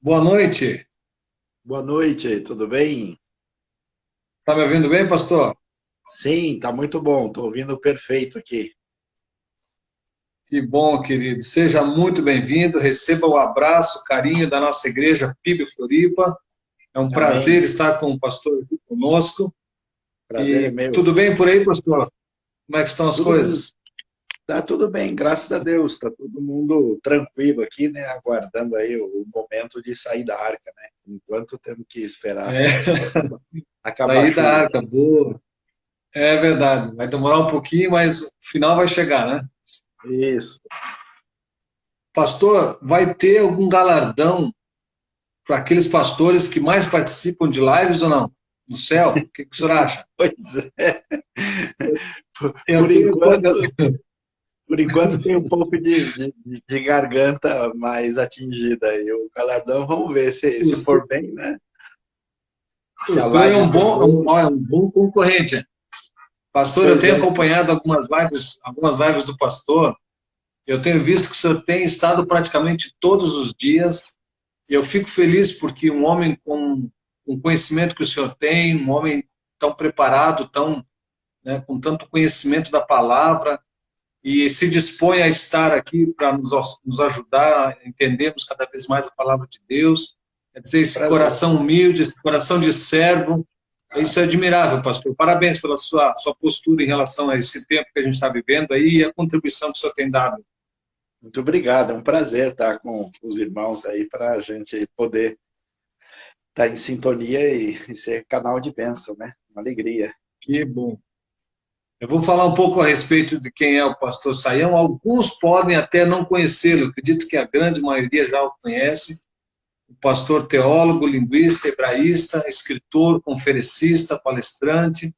Boa noite. Boa noite, tudo bem? Tá me ouvindo bem, pastor? Sim, tá muito bom, tô ouvindo perfeito aqui. Que bom, querido. Seja muito bem-vindo. Receba o abraço, o carinho da nossa igreja PIB Floripa. É um prazer Amém. estar com o pastor aqui conosco. Prazer é E meu. tudo bem por aí, pastor? Como é que estão as Tudo bem, coisas? tá tudo bem, graças a Deus. Tá todo mundo tranquilo aqui, né? Aguardando aí o momento de sair da arca, né? Enquanto temos que esperar É, acabar a sair da chuva. arca, boa. É verdade. Vai demorar um pouquinho, mas o final vai chegar, né? Isso. Pastor, vai ter algum galardão para aqueles pastores que mais participam de lives ou não? No céu? O que que o senhor acha? Pois é. Eu Por tenho, enquanto, por enquanto tem um pouco de garganta mais atingida aí. O galardão, vamos ver se for bem, né? Se O a senhor é live um for bom, boa. é um bom concorrente. Pastor, eu Pois tenho é. acompanhado algumas lives do pastor. Eu tenho visto que o senhor tem estado praticamente todos os dias. E eu fico feliz porque um homem com o conhecimento que o senhor tem, um homem tão preparado, tão, né, com tanto conhecimento da palavra, e se dispõe a estar aqui para nos ajudar a entendermos cada vez mais a palavra de Deus. Quer dizer, esse Prazer. coração humilde, esse coração de servo, isso é admirável, pastor. Parabéns pela sua postura em relação a esse tempo que a gente está vivendo aí e a contribuição que o senhor tem dado. Muito obrigado, é um prazer estar com os irmãos aí para a gente poder estar em sintonia e ser canal de bênção, né? Uma alegria. Que bom. Eu vou falar um pouco a respeito de quem é o pastor Saião. Alguns podem até não conhecê-lo, acredito que a grande maioria já o conhece. O pastor teólogo, linguista, hebraísta, escritor, conferencista, palestrante,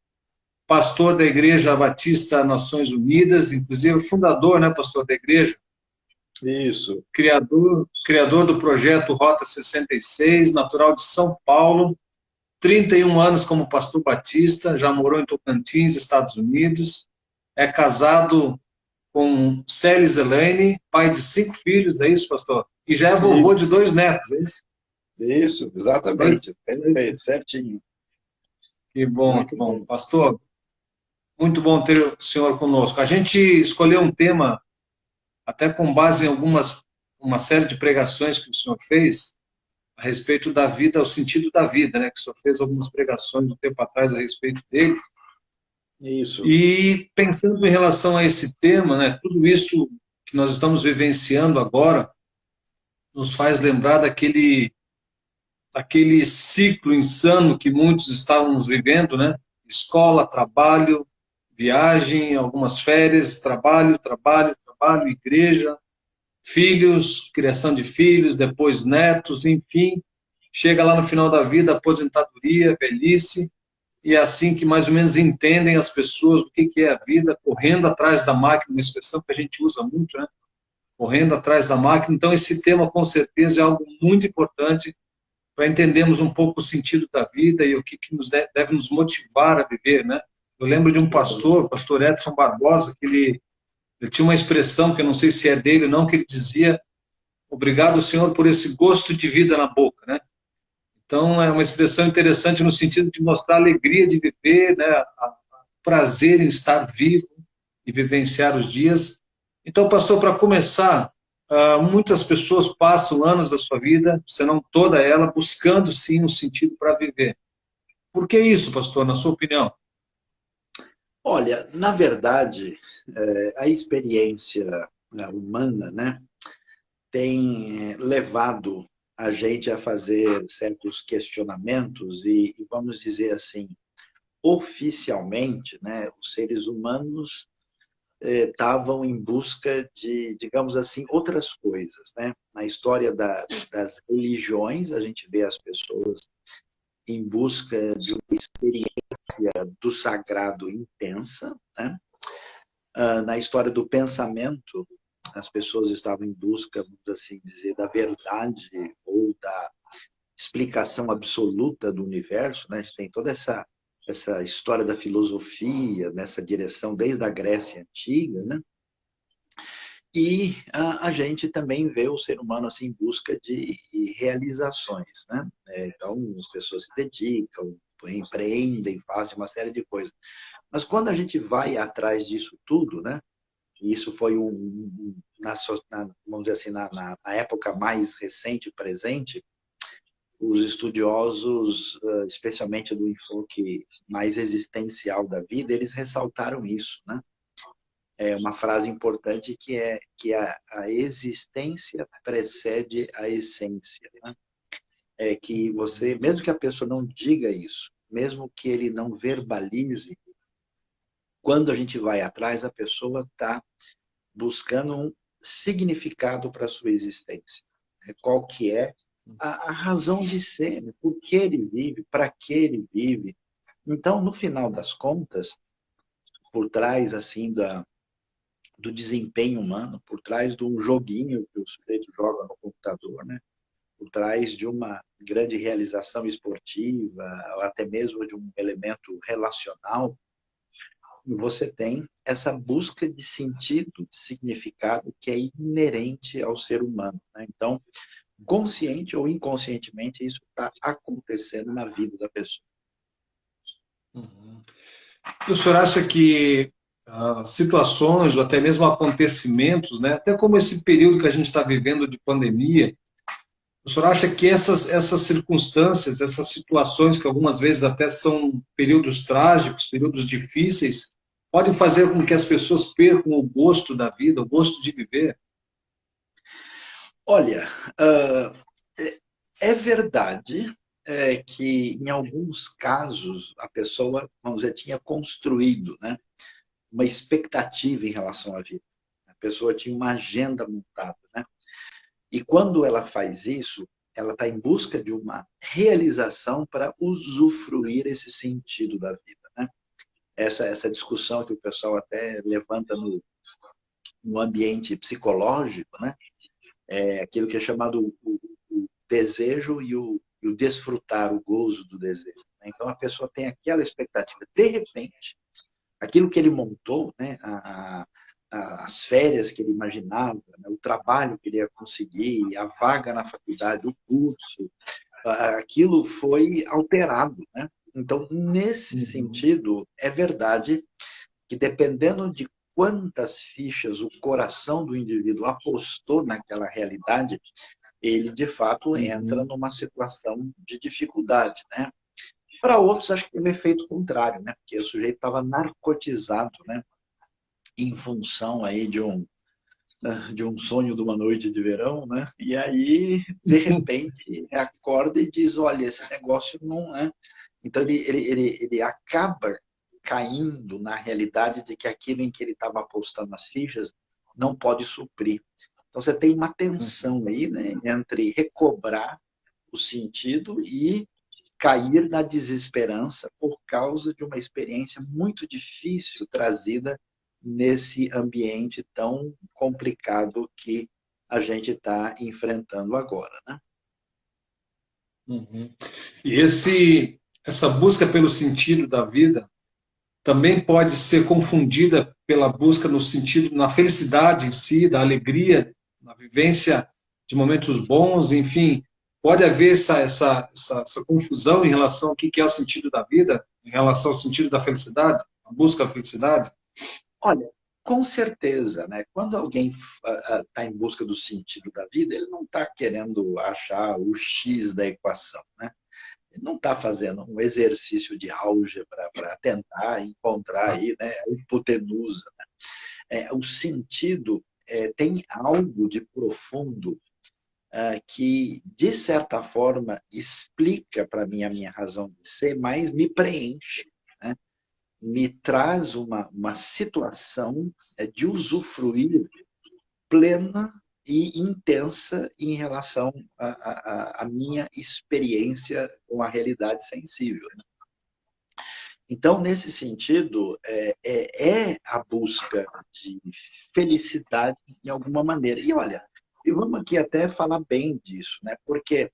pastor da Igreja Batista Nações Unidas, inclusive fundador, né, pastor da igreja, Isso, criador do projeto Rota 66, natural de São Paulo, 31 anos como pastor batista, já morou em Tocantins, Estados Unidos, é casado com Celis Elaine, pai de 5 filhos, é isso, pastor? E já é vovô isso, de 2 netos, é isso? isso, Dois, exatamente. dois. Perfeito, certinho. Que bom, que Muito bom. bom. Pastor, muito bom ter o senhor conosco. A gente escolheu um tema, até com base em uma série de pregações que o senhor fez, a respeito da vida, o sentido da vida, né? Que o senhor fez algumas pregações um tempo atrás a respeito dele. Isso. E pensando em relação a esse tema, né? Tudo isso que nós estamos vivenciando agora nos faz lembrar daquele ciclo insano que muitos estávamos vivendo, né? Escola, trabalho, viagem, algumas férias, trabalho, trabalho, trabalho, igreja, filhos, criação de filhos, depois netos, enfim. Chega lá no final da vida, aposentadoria, velhice, e é assim que mais ou menos entendem as pessoas o que é a vida, correndo atrás da máquina, uma expressão que a gente usa muito, né? Correndo atrás da máquina. Então, esse tema, com certeza, é algo muito importante para entendermos um pouco o sentido da vida e o que nos deve nos motivar a viver, né? Eu lembro de um Verdade. pastor, o pastor Edson Barbosa, que ele tinha uma expressão que eu não sei se é dele ou não, que ele dizia: obrigado, Senhor, por esse gosto de vida na boca, né? Então, é uma expressão interessante no sentido de mostrar a alegria de viver, né? Prazer em estar vivo e vivenciar os dias. Então, pastor, para começar, muitas pessoas passam anos da sua vida, se não toda ela, buscando sim um sentido para viver. Por que isso, pastor, na sua opinião? Olha, na verdade, a experiência humana, né, tem levado a gente a fazer certos questionamentos e vamos dizer assim, oficialmente, né, os seres humanos estavam em busca de, digamos assim, outras coisas, né? Na história das religiões, a gente vê as pessoas em busca de uma experiência do sagrado intensa, né? Na história do pensamento, as pessoas estavam em busca, vamos assim dizer, da verdade ou da explicação absoluta do universo, né? A gente tem toda essa história da filosofia nessa direção desde a Grécia Antiga, né? E a gente também vê o ser humano assim, em busca de realizações, né? Então, as pessoas se dedicam, empreendem, fazem uma série de coisas. Mas quando a gente vai atrás disso tudo, né? E isso foi vamos dizer assim, na época mais recente, presente, os estudiosos, especialmente do enfoque mais existencial da vida, eles ressaltaram isso, né? É uma frase importante que a existência precede a essência, né? É que você, mesmo que a pessoa não diga isso, mesmo que ele não verbalize, quando a gente vai atrás, a pessoa está buscando um significado para a sua existência. Qual que é a razão de ser, né? Por que ele vive, para que ele vive. Então, no final das contas, por trás assim do desempenho humano, por trás de um joguinho que o sujeito joga no computador, né? Por trás de uma grande realização esportiva, ou até mesmo de um elemento relacional, você tem essa busca de sentido, de significado que é inerente ao ser humano, né? Então, consciente ou inconscientemente, isso está acontecendo na vida da pessoa. Uhum. E o senhor acha que situações ou até mesmo acontecimentos, né, até como esse período que a gente está vivendo de pandemia, o senhor acha que essas circunstâncias, essas situações que algumas vezes até são períodos trágicos, períodos difíceis, podem fazer com que as pessoas percam o gosto da vida, o gosto de viver? Olha, é verdade que em alguns casos a pessoa, vamos dizer, tinha construído, né, uma expectativa em relação à vida. A pessoa tinha uma agenda montada, né? E quando ela faz isso, ela está em busca de uma realização para usufruir esse sentido da vida, né? Essa discussão que o pessoal até levanta no ambiente psicológico, né? É aquilo que é chamado o desejo e o desfrutar, o gozo do desejo. Né? Então a pessoa tem aquela expectativa. De repente, aquilo que ele montou, né? As férias que ele imaginava, né? O trabalho que ele ia conseguir, a vaga na faculdade, o curso, aquilo foi alterado, né? Então, nesse sentido, é verdade que dependendo de quantas fichas o coração do indivíduo apostou naquela realidade, ele de fato entra numa situação de dificuldade, né? Para outros, acho que tem um efeito contrário, né? Porque o sujeito estava narcotizado, né? Em função aí de um sonho de uma noite de verão, né? E aí, de repente, acorda e diz, olha, esse negócio não é... Então, ele acaba caindo na realidade de que aquilo em que ele estava apostando as fichas não pode suprir. Então, você tem uma tensão aí, né, entre recobrar o sentido e cair na desesperança por causa de uma experiência muito difícil trazida nesse ambiente tão complicado que a gente está enfrentando agora, né? Uhum. E essa busca pelo sentido da vida também pode ser confundida pela busca no sentido, na felicidade em si, da alegria, na vivência de momentos bons, enfim, pode haver essa confusão em relação ao que é o sentido da vida, em relação ao sentido da felicidade, a busca da felicidade. Olha, com certeza, né? Quando alguém está em busca do sentido da vida, ele não está querendo achar o X da equação, né? Ele não está fazendo um exercício de álgebra para tentar encontrar aí, né, a hipotenusa. Né? O sentido tem algo de profundo que, de certa forma, explica para mim a minha razão de ser, mas me preenche, né? Me traz uma situação de usufruir plena e intensa em relação à minha experiência com a realidade sensível. Né? Então, nesse sentido, é a busca de felicidade de alguma maneira. E olha, e vamos aqui até falar bem disso, né? Porque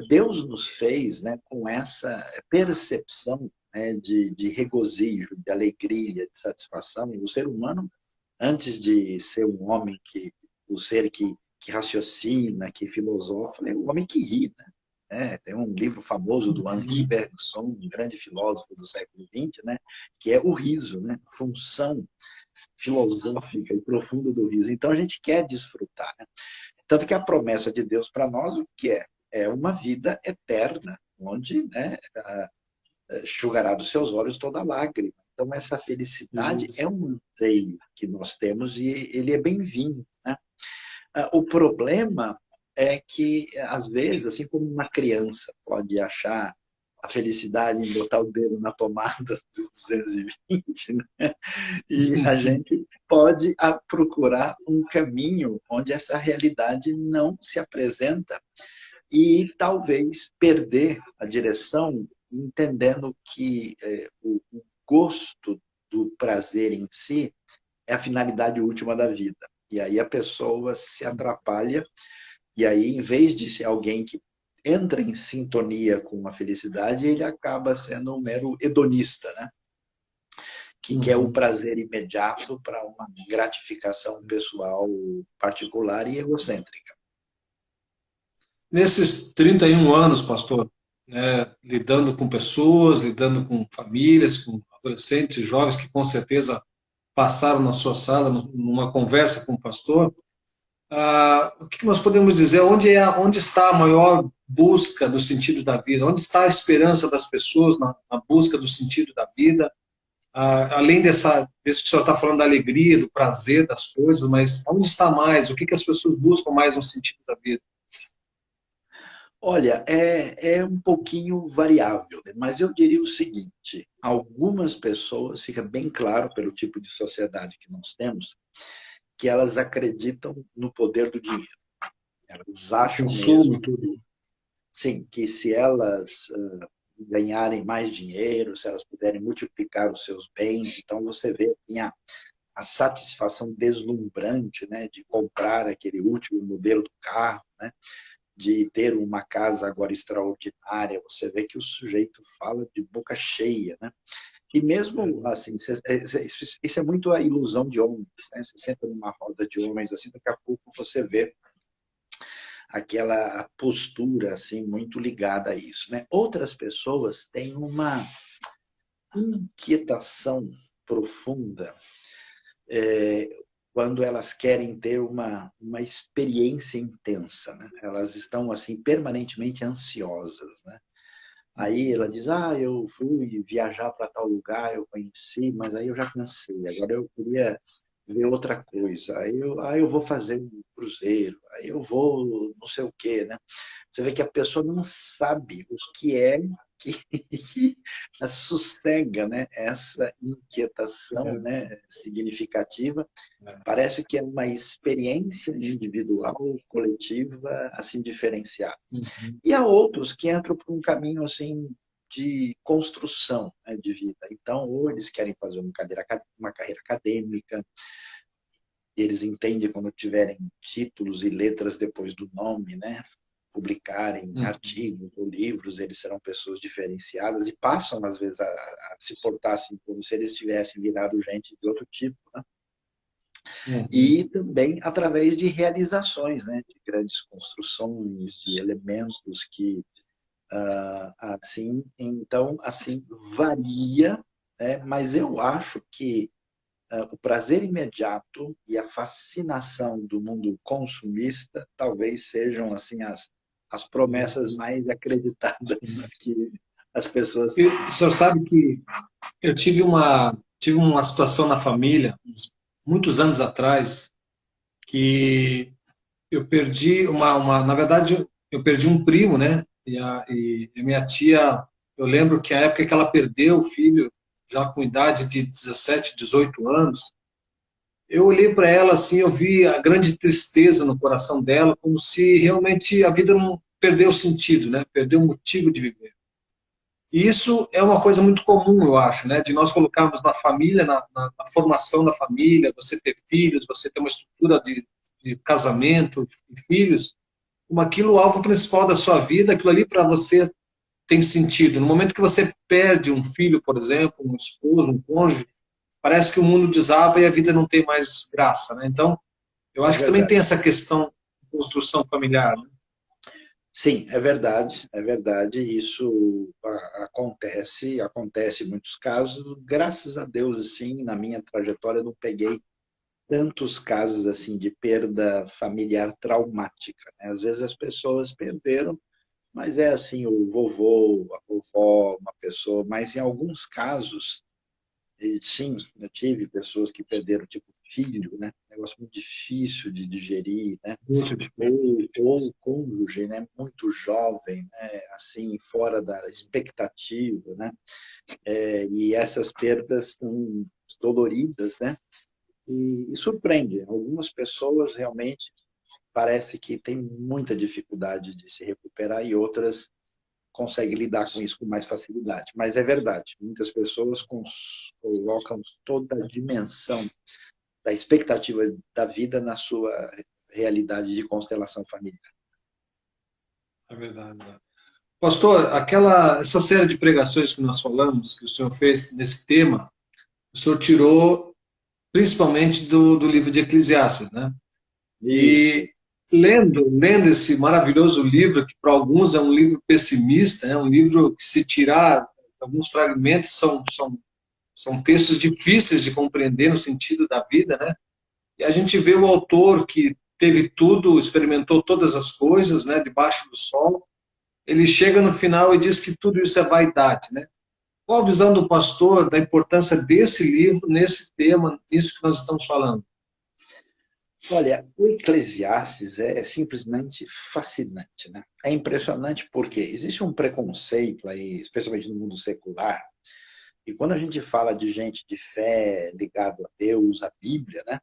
Deus nos fez, né, com essa percepção, né, de regozijo, de alegria, de satisfação. O ser humano Antes de ser um homem o ser que raciocina, que filosofa, é um homem que ri, né? Tem um livro famoso do Henri Bergson, um grande filósofo do século XX, né? Que é o riso, né? Função filosófica e profunda do riso. Então a gente quer desfrutar, né? Tanto que a promessa de Deus para nós o que é? É uma vida eterna, onde, né, enxugará dos seus olhos toda lágrima. Então essa felicidade é um anseio que nós temos e ele é bem-vindo, né? O problema é que, às vezes, assim como uma criança pode achar a felicidade em botar o dedo na tomada do 220, né? E a gente pode procurar um caminho onde essa realidade não se apresenta e talvez perder a direção, entendendo que o gosto do prazer em si é a finalidade última da vida. E aí a pessoa se atrapalha, e aí, em vez de ser alguém que entra em sintonia com a felicidade, ele acaba sendo um mero hedonista, né? Que quer o prazer imediato para uma gratificação pessoal particular e egocêntrica. Nesses 31 anos, pastor, né, lidando com pessoas, lidando com famílias, com adolescentes, jovens que com certeza passaram na sua sala, numa conversa com o pastor, o que nós podemos dizer? Onde está a maior busca do sentido da vida? Onde está a esperança das pessoas na busca do sentido da vida? Além disso que o senhor está falando da alegria, do prazer das coisas, mas onde está mais? O que as pessoas buscam mais no sentido da vida? Olha, é um pouquinho variável, né? Mas eu diria o seguinte: algumas pessoas, fica bem claro pelo tipo de sociedade que nós temos, que elas acreditam no poder do dinheiro. Elas acham mesmo, sim, que se elas ganharem mais dinheiro, se elas puderem multiplicar os seus bens, então você vê assim, a satisfação deslumbrante, né, de comprar aquele último modelo do carro, né, de ter uma casa agora extraordinária. Você vê que o sujeito fala de boca cheia, né? E mesmo assim, isso é muito a ilusão de homens, né? Você senta numa roda de homens, assim, daqui a pouco você vê aquela postura assim muito ligada a isso, né? Outras pessoas têm uma inquietação profunda quando elas querem ter uma experiência intensa, né? Elas estão assim permanentemente ansiosas, né? Aí ela diz, eu fui viajar para tal lugar, eu conheci, mas aí eu já cansei, agora eu queria ver outra coisa. Aí eu vou fazer um cruzeiro, aí eu vou não sei o quê, né? Você vê que a pessoa não sabe o que é que sossega, né, essa inquietação, né, significativa. Parece que é uma experiência individual, coletiva, assim, diferenciada. E há outros que entram por um caminho assim de construção, né, de vida. Então, ou eles querem fazer uma carreira acadêmica, eles entendem quando tiverem títulos e letras depois do nome, né, publicarem artigos ou livros, eles serão pessoas diferenciadas e passam, às vezes, a se portar assim, como se eles tivessem virado gente de outro tipo, né? E também através de realizações, né, de grandes construções, de elementos que assim, então, assim, varia, né? Mas eu acho que o prazer imediato e a fascinação do mundo consumista talvez sejam, assim, as promessas mais acreditadas que as pessoas têm. O senhor sabe que eu tive uma situação na família, muitos anos atrás, que eu perdi na verdade, eu perdi um primo, né? E a minha tia, eu lembro que a época que ela perdeu o filho, já com idade de 17, 18 anos, eu olhei para ela assim, eu vi a grande tristeza no coração dela, como se realmente a vida não perdeu sentido, né? Perdeu o motivo de viver. E isso é uma coisa muito comum, eu acho, né? De nós colocarmos na família, na formação da família, você ter filhos, você ter uma estrutura de casamento, de filhos, como aquilo algo principal da sua vida, aquilo ali para você tem sentido. No momento que você perde um filho, por exemplo, um esposo, um cônjuge, parece que o mundo desaba e a vida não tem mais graça, né? Então, eu É acho que também tem verdade. essa questão de construção familiar, né? Sim, é verdade, é verdade. Isso acontece em muitos casos. Graças a Deus, assim, na minha trajetória, eu não peguei tantos casos assim de perda familiar traumática, né? Às vezes as pessoas perderam, mas é assim o vovô, a vovó, uma pessoa. Mas em alguns casos, e, sim, eu tive pessoas que perderam tipo filho, né? Um negócio muito difícil de digerir, né? Muito difícil. Ou cônjuge, né? Muito jovem, né? Assim, fora da expectativa, né? E essas perdas são doloridas, né? E surpreende. Algumas pessoas realmente parece que têm muita dificuldade de se recuperar e outras conseguem lidar com isso com mais facilidade. Mas é verdade, muitas pessoas colocam toda a dimensão da expectativa da vida na sua realidade de constelação familiar. É verdade. Pastor, essa série de pregações que nós falamos, que o senhor fez nesse tema, o senhor tirou principalmente do livro de Eclesiastes, né? Isso. E lendo esse maravilhoso livro, que para alguns é um livro pessimista, é um livro que, se tirar alguns fragmentos, são textos difíceis de compreender no sentido da vida, né? E a gente vê o autor que teve tudo, experimentou todas as coisas, né, debaixo do sol. Ele chega no final e diz que tudo isso é vaidade, né? Qual a visão do pastor da importância desse livro nesse tema, nisso que nós estamos falando? Olha, o Eclesiastes é simplesmente fascinante, né? É impressionante porque existe um preconceito aí, especialmente no mundo secular, e quando a gente fala de gente de fé ligado a Deus, a Bíblia, né?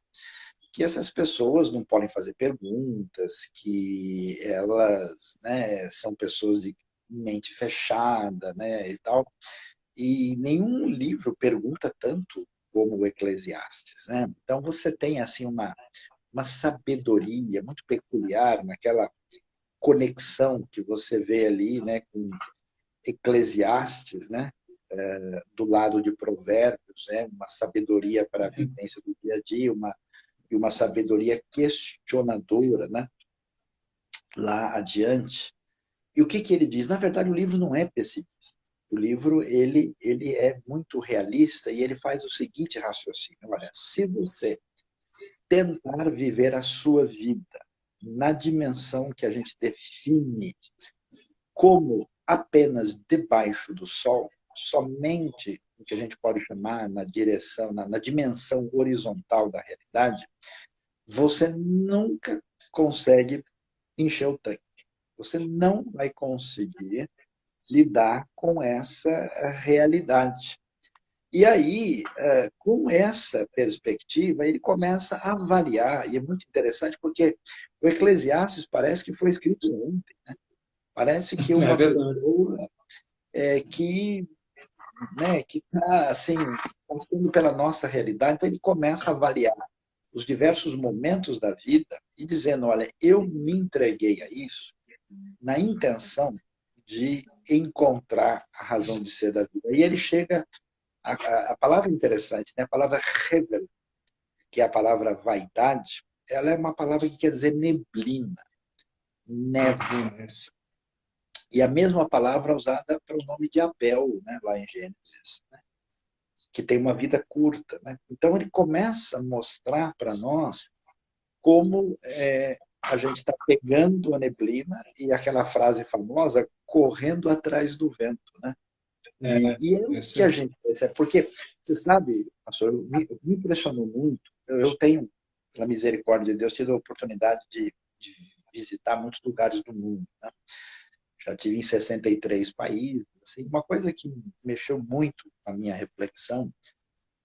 Que essas pessoas não podem fazer perguntas, que elas, né, são pessoas de mente fechada, né, e tal. E nenhum livro pergunta tanto como o Eclesiastes, né? Então você tem assim uma sabedoria muito peculiar naquela conexão que você vê ali, né, com Eclesiastes, né? Do lado de Provérbios, né? Uma sabedoria para a vivência do dia a dia, e uma sabedoria questionadora, né? Lá adiante. E o que que ele diz? Na verdade, o livro não é pessimista. O livro ele é muito realista e ele faz o seguinte raciocínio: olha, se você tentar viver a sua vida na dimensão que a gente define como apenas debaixo do sol, somente o que a gente pode chamar na direção, na dimensão horizontal da realidade, você nunca consegue encher o tanque. Você não vai conseguir lidar com essa realidade. E aí, com essa perspectiva, ele começa a avaliar, e é muito interessante porque o Eclesiastes parece que foi escrito ontem, né? Parece que É uma verdade. pessoa que está assim, passando pela nossa realidade, então ele começa a avaliar os diversos momentos da vida e dizendo, olha, eu me entreguei a isso na intenção de encontrar a razão de ser da vida. E ele chega, a palavra interessante, né? A palavra revel, que é a palavra vaidade, ela é uma palavra que quer dizer neblina, névoa. E a mesma palavra usada para o nome de Abel, né? Lá em Gênesis, né? Que tem uma vida curta. Né? Então ele começa a mostrar para nós como a gente está pegando a neblina e aquela frase famosa, correndo atrás do vento. Né? E é o que a gente percebe, porque, você sabe, pastor, me impressionou muito, eu tenho, pela misericórdia de Deus, tido a oportunidade de visitar muitos lugares do mundo. Né? Já tive em 63 países. Assim, uma coisa que mexeu muito com a minha reflexão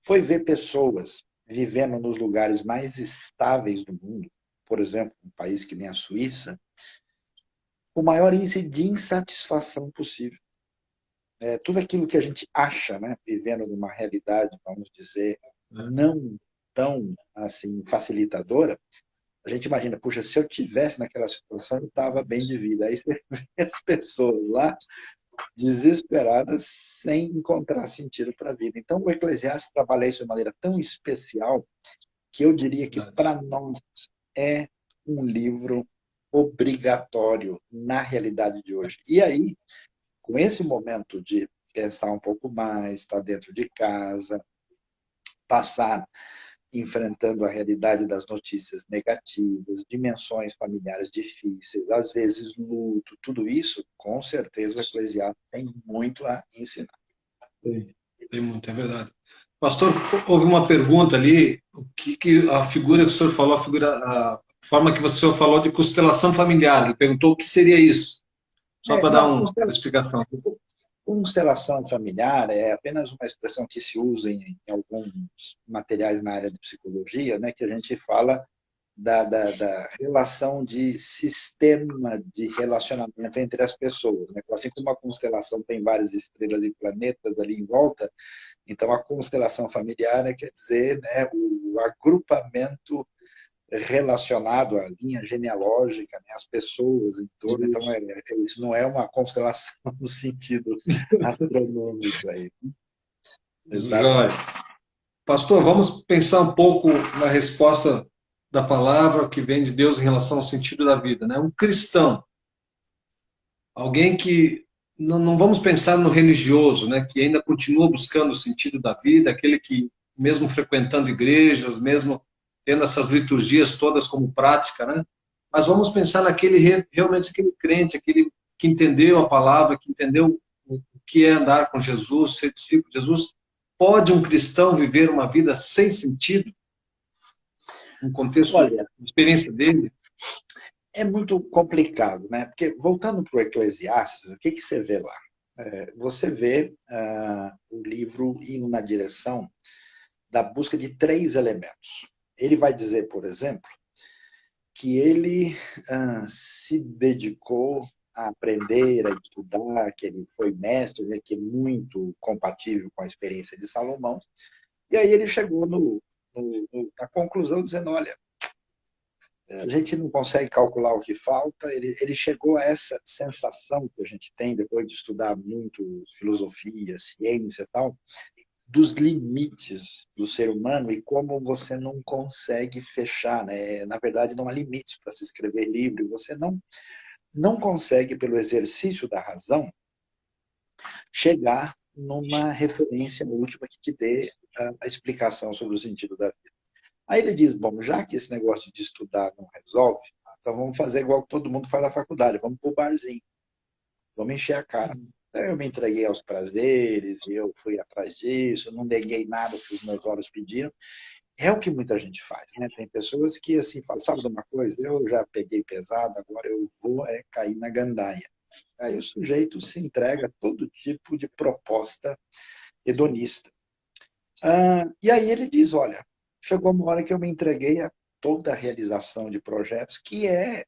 foi ver pessoas vivendo nos lugares mais estáveis do mundo, por exemplo, um país que nem a Suíça, o maior índice de insatisfação possível. Tudo aquilo que a gente acha, né, vivendo numa realidade, vamos dizer, não tão assim facilitadora, a gente imagina, puxa, se eu tivesse naquela situação, eu estava bem de vida. Aí você vê as pessoas lá desesperadas, sem encontrar sentido para a vida. Então, o Eclesiastes trabalha isso de maneira tão especial que eu diria que, para nós, é um livro obrigatório na realidade de hoje. E aí, com esse momento de pensar um pouco mais, estar dentro de casa, passar enfrentando a realidade das notícias negativas, dimensões familiares difíceis, às vezes luto, tudo isso, com certeza o Eclesiastes tem muito a ensinar. Tem muito, é verdade. Pastor, houve uma pergunta ali, o que a figura que o senhor falou, a forma que o senhor falou de constelação familiar, ele perguntou o que seria isso, só para dar Não, uma explicação. constelação familiar é apenas uma expressão que se usa em alguns materiais na área de psicologia, né, que a gente fala da relação de sistema de relacionamento entre as pessoas. Né? Assim como a constelação tem várias estrelas e planetas ali em volta, então a constelação familiar quer dizer, né, o agrupamento relacionado à linha genealógica, né, as pessoas em torno. Então, isso não é uma constelação no sentido astronômico aí. Exato. Pastor, vamos pensar um pouco na resposta da palavra que vem de Deus em relação ao sentido da vida, né? Um cristão, alguém que não vamos pensar no religioso, né? Que ainda continua buscando o sentido da vida, aquele que mesmo frequentando igrejas, mesmo tendo essas liturgias todas como prática, né? Mas vamos pensar naquele realmente aquele crente, aquele que entendeu a palavra, que entendeu o que é andar com Jesus, ser discípulo de Jesus. Pode um cristão viver uma vida sem sentido? No contexto Olha, de experiência dele? é muito complicado, né? Porque, voltando para o Eclesiastes, o que você vê lá? Você vê o livro indo na direção da busca de três elementos. Ele vai dizer, por exemplo, que ele se dedicou a aprender, a estudar, que ele foi mestre, né, que é muito compatível com a experiência de Salomão. E aí ele chegou na conclusão dizendo, olha, a gente não consegue calcular o que falta. Ele chegou a essa sensação que a gente tem depois de estudar muito filosofia, ciência e tal, dos limites do ser humano e como você não consegue fechar, né? Na verdade, não há limites para se escrever livro. Você não consegue, pelo exercício da razão, chegar numa referência última que te dê a explicação sobre o sentido da vida. Aí ele diz, bom, já que esse negócio de estudar não resolve, então vamos fazer igual que todo mundo faz na faculdade, vamos pro barzinho, vamos encher a cara. Então eu me entreguei aos prazeres, eu fui atrás disso, não neguei nada que os meus olhos pediram. É o que muita gente faz, né? Tem pessoas que assim falam, sabe de uma coisa? Eu já peguei pesado, agora eu vou cair na gandaia. Aí o sujeito se entrega a todo tipo de proposta hedonista. E aí ele diz, olha, chegou uma hora que eu me entreguei a toda a realização de projetos, que é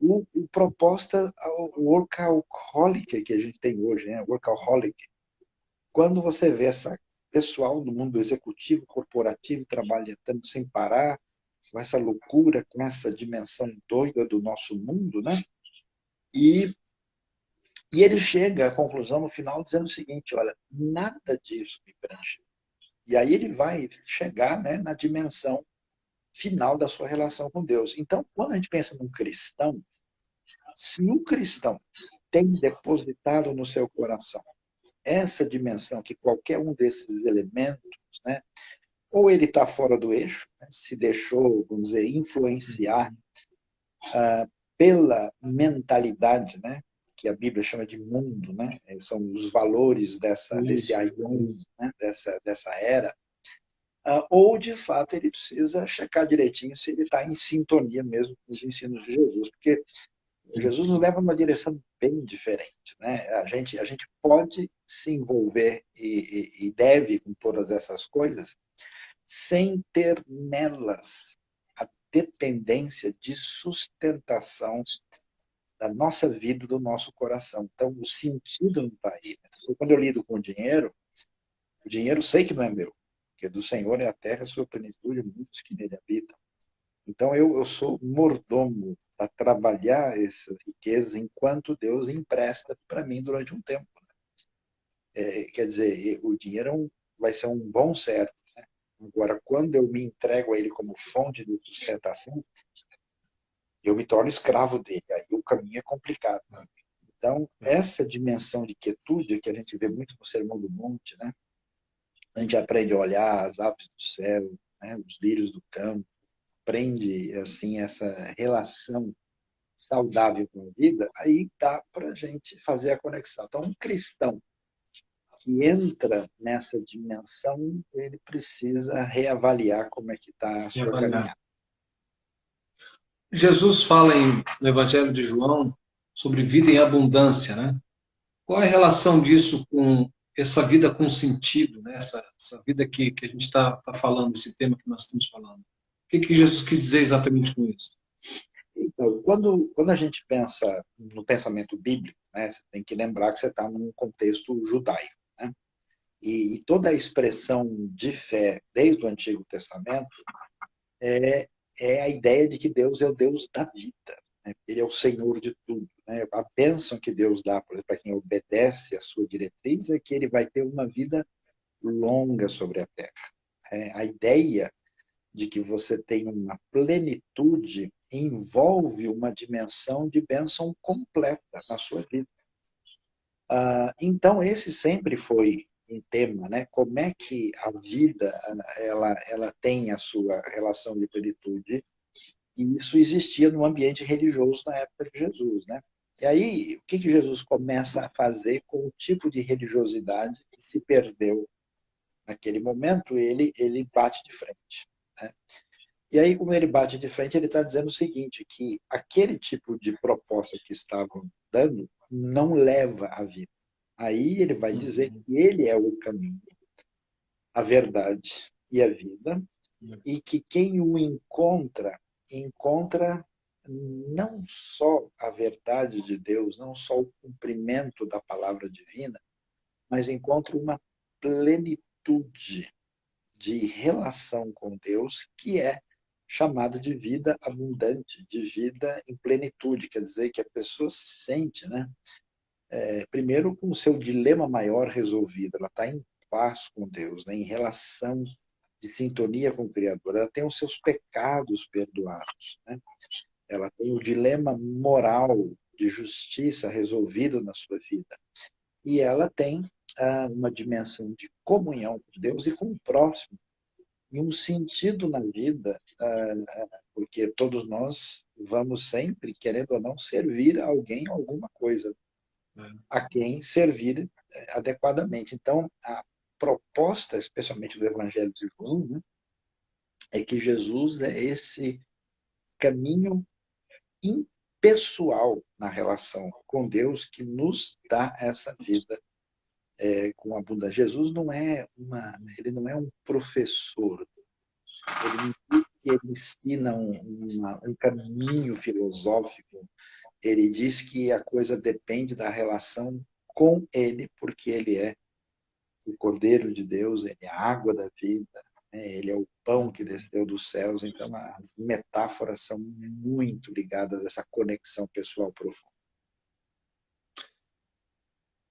o proposta o workaholic que a gente tem hoje, né? Workaholic. Quando você vê essa pessoal do mundo executivo, corporativo, trabalhando sem parar, com essa loucura, com essa dimensão doida do nosso mundo, né? E ele chega à conclusão no final dizendo o seguinte, olha, nada disso me preenche. E aí ele vai chegar, né, na dimensão final da sua relação com Deus. Então, quando a gente pensa num cristão, se um cristão tem depositado no seu coração essa dimensão que qualquer um desses elementos, né, ou ele está fora do eixo, né, se deixou, vamos dizer, influenciar pela mentalidade, né, que a Bíblia chama de mundo, né, são os valores desse aion, né, dessa era, ou de fato ele precisa checar direitinho se ele está em sintonia mesmo com os ensinos de Jesus, porque Jesus nos leva numa direção bem diferente, né? A gente pode se envolver e deve com todas essas coisas sem ter nelas a dependência de sustentação da nossa vida, do nosso coração. Então, o sentido não está aí. Quando eu lido com o dinheiro sei que não é meu, porque do Senhor é a terra, a sua plenitude, muitos que nele habitam. Então, eu sou mordomo para trabalhar essa riqueza enquanto Deus empresta para mim durante um tempo. Quer dizer, o dinheiro vai ser um bom servo, né? Agora, quando eu me entrego a ele como fonte de sustentação, eu me torno escravo dele. Aí o caminho é complicado. Então, essa dimensão de quietude que a gente vê muito no Sermão do Monte, né? A gente aprende a olhar as aves do céu, né? Os lírios do campo, aprende assim essa relação saudável com a vida, aí dá para a gente fazer a conexão. Então, um cristão que entra nessa dimensão, ele precisa reavaliar como é que está a E sua avaliar. caminhada. Jesus fala no Evangelho de João sobre vida em abundância, né? Qual é a relação disso com essa vida com sentido, né? Essa vida que a gente está falando, esse tema que nós estamos falando? O que Jesus quis dizer exatamente com isso? Então, quando a gente pensa no pensamento bíblico, né, você tem que lembrar que você está num contexto judaico, né? E toda a expressão de fé, desde o Antigo Testamento, é, é a ideia de que Deus é o Deus da vida, né? Ele é o Senhor de tudo, né? A bênção que Deus dá, por exemplo, para quem obedece a sua diretriz é que ele vai ter uma vida longa sobre a terra. A ideia de que você tem uma plenitude envolve uma dimensão de bênção completa na sua vida. Então, esse sempre foi um tema, né? Como é que a vida ela tem a sua relação de plenitude, e isso existia no ambiente religioso na época de Jesus, né? E aí, o que Jesus começa a fazer com o tipo de religiosidade que se perdeu naquele momento? Ele bate de frente, né? E aí, como ele bate de frente, ele está dizendo o seguinte, que aquele tipo de proposta que estavam dando não leva à vida. Aí ele vai dizer que ele é o caminho, a verdade e a vida, e que quem o encontra, encontra não só a verdade de Deus, não só o cumprimento da palavra divina, mas encontra uma plenitude de relação com Deus que é chamado de vida abundante, de vida em plenitude. Quer dizer que a pessoa se sente, né? Primeiro, com o seu dilema maior resolvido, ela está em paz com Deus, né? Em relação de sintonia com o Criador, ela tem os seus pecados perdoados, né? Ela tem o dilema moral de justiça resolvido na sua vida. E ela tem uma dimensão de comunhão com Deus e com o próximo, e um sentido na vida, porque todos nós vamos sempre, querendo ou não, servir a alguém ou alguma coisa, a quem servir adequadamente. Então, a proposta, especialmente do Evangelho de João, né, é que Jesus é esse caminho impessoal na relação com Deus que nos dá essa vida com abundância. Jesus ele não é um professor. Ele ensina um caminho filosófico. Ele diz que a coisa depende da relação com ele, porque ele é o Cordeiro de Deus, ele é a água da vida, né? Ele é o pão que desceu dos céus. Então, as metáforas são muito ligadas a essa conexão pessoal profunda.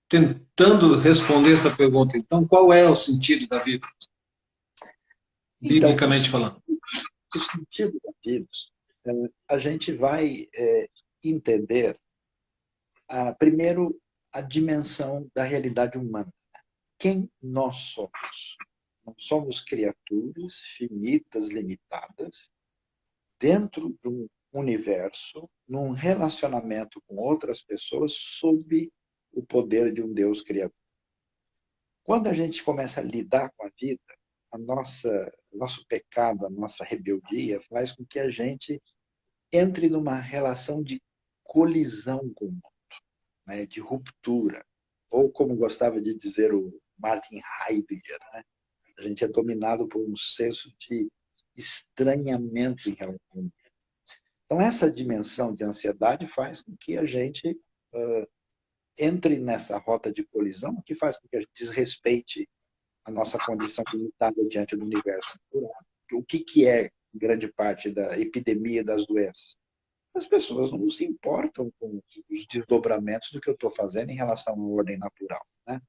Tentando responder essa pergunta, então, qual é o sentido da vida? Então, Biblicamente falando. o sentido da vida, a gente vai entender, primeiro, a dimensão da realidade humana. Quem nós somos? Nós somos criaturas finitas, limitadas, dentro de um universo, num relacionamento com outras pessoas, sob o poder de um Deus criador. Quando a gente começa a lidar com a vida, nosso pecado, a nossa rebeldia faz com que a gente entre numa relação de colisão com o mundo, né, de ruptura. Ou, como gostava de dizer o Martin Heidegger, né, a gente é dominado por um senso de estranhamento em relação ao mundo. Então, essa dimensão de ansiedade faz com que a gente entre nessa rota de colisão, que faz com que a gente desrespeite a nossa condição limitada diante do universo natural. O que é grande parte da epidemia das doenças? As pessoas não se importam com os desdobramentos do que eu estou fazendo em relação à ordem natural, né?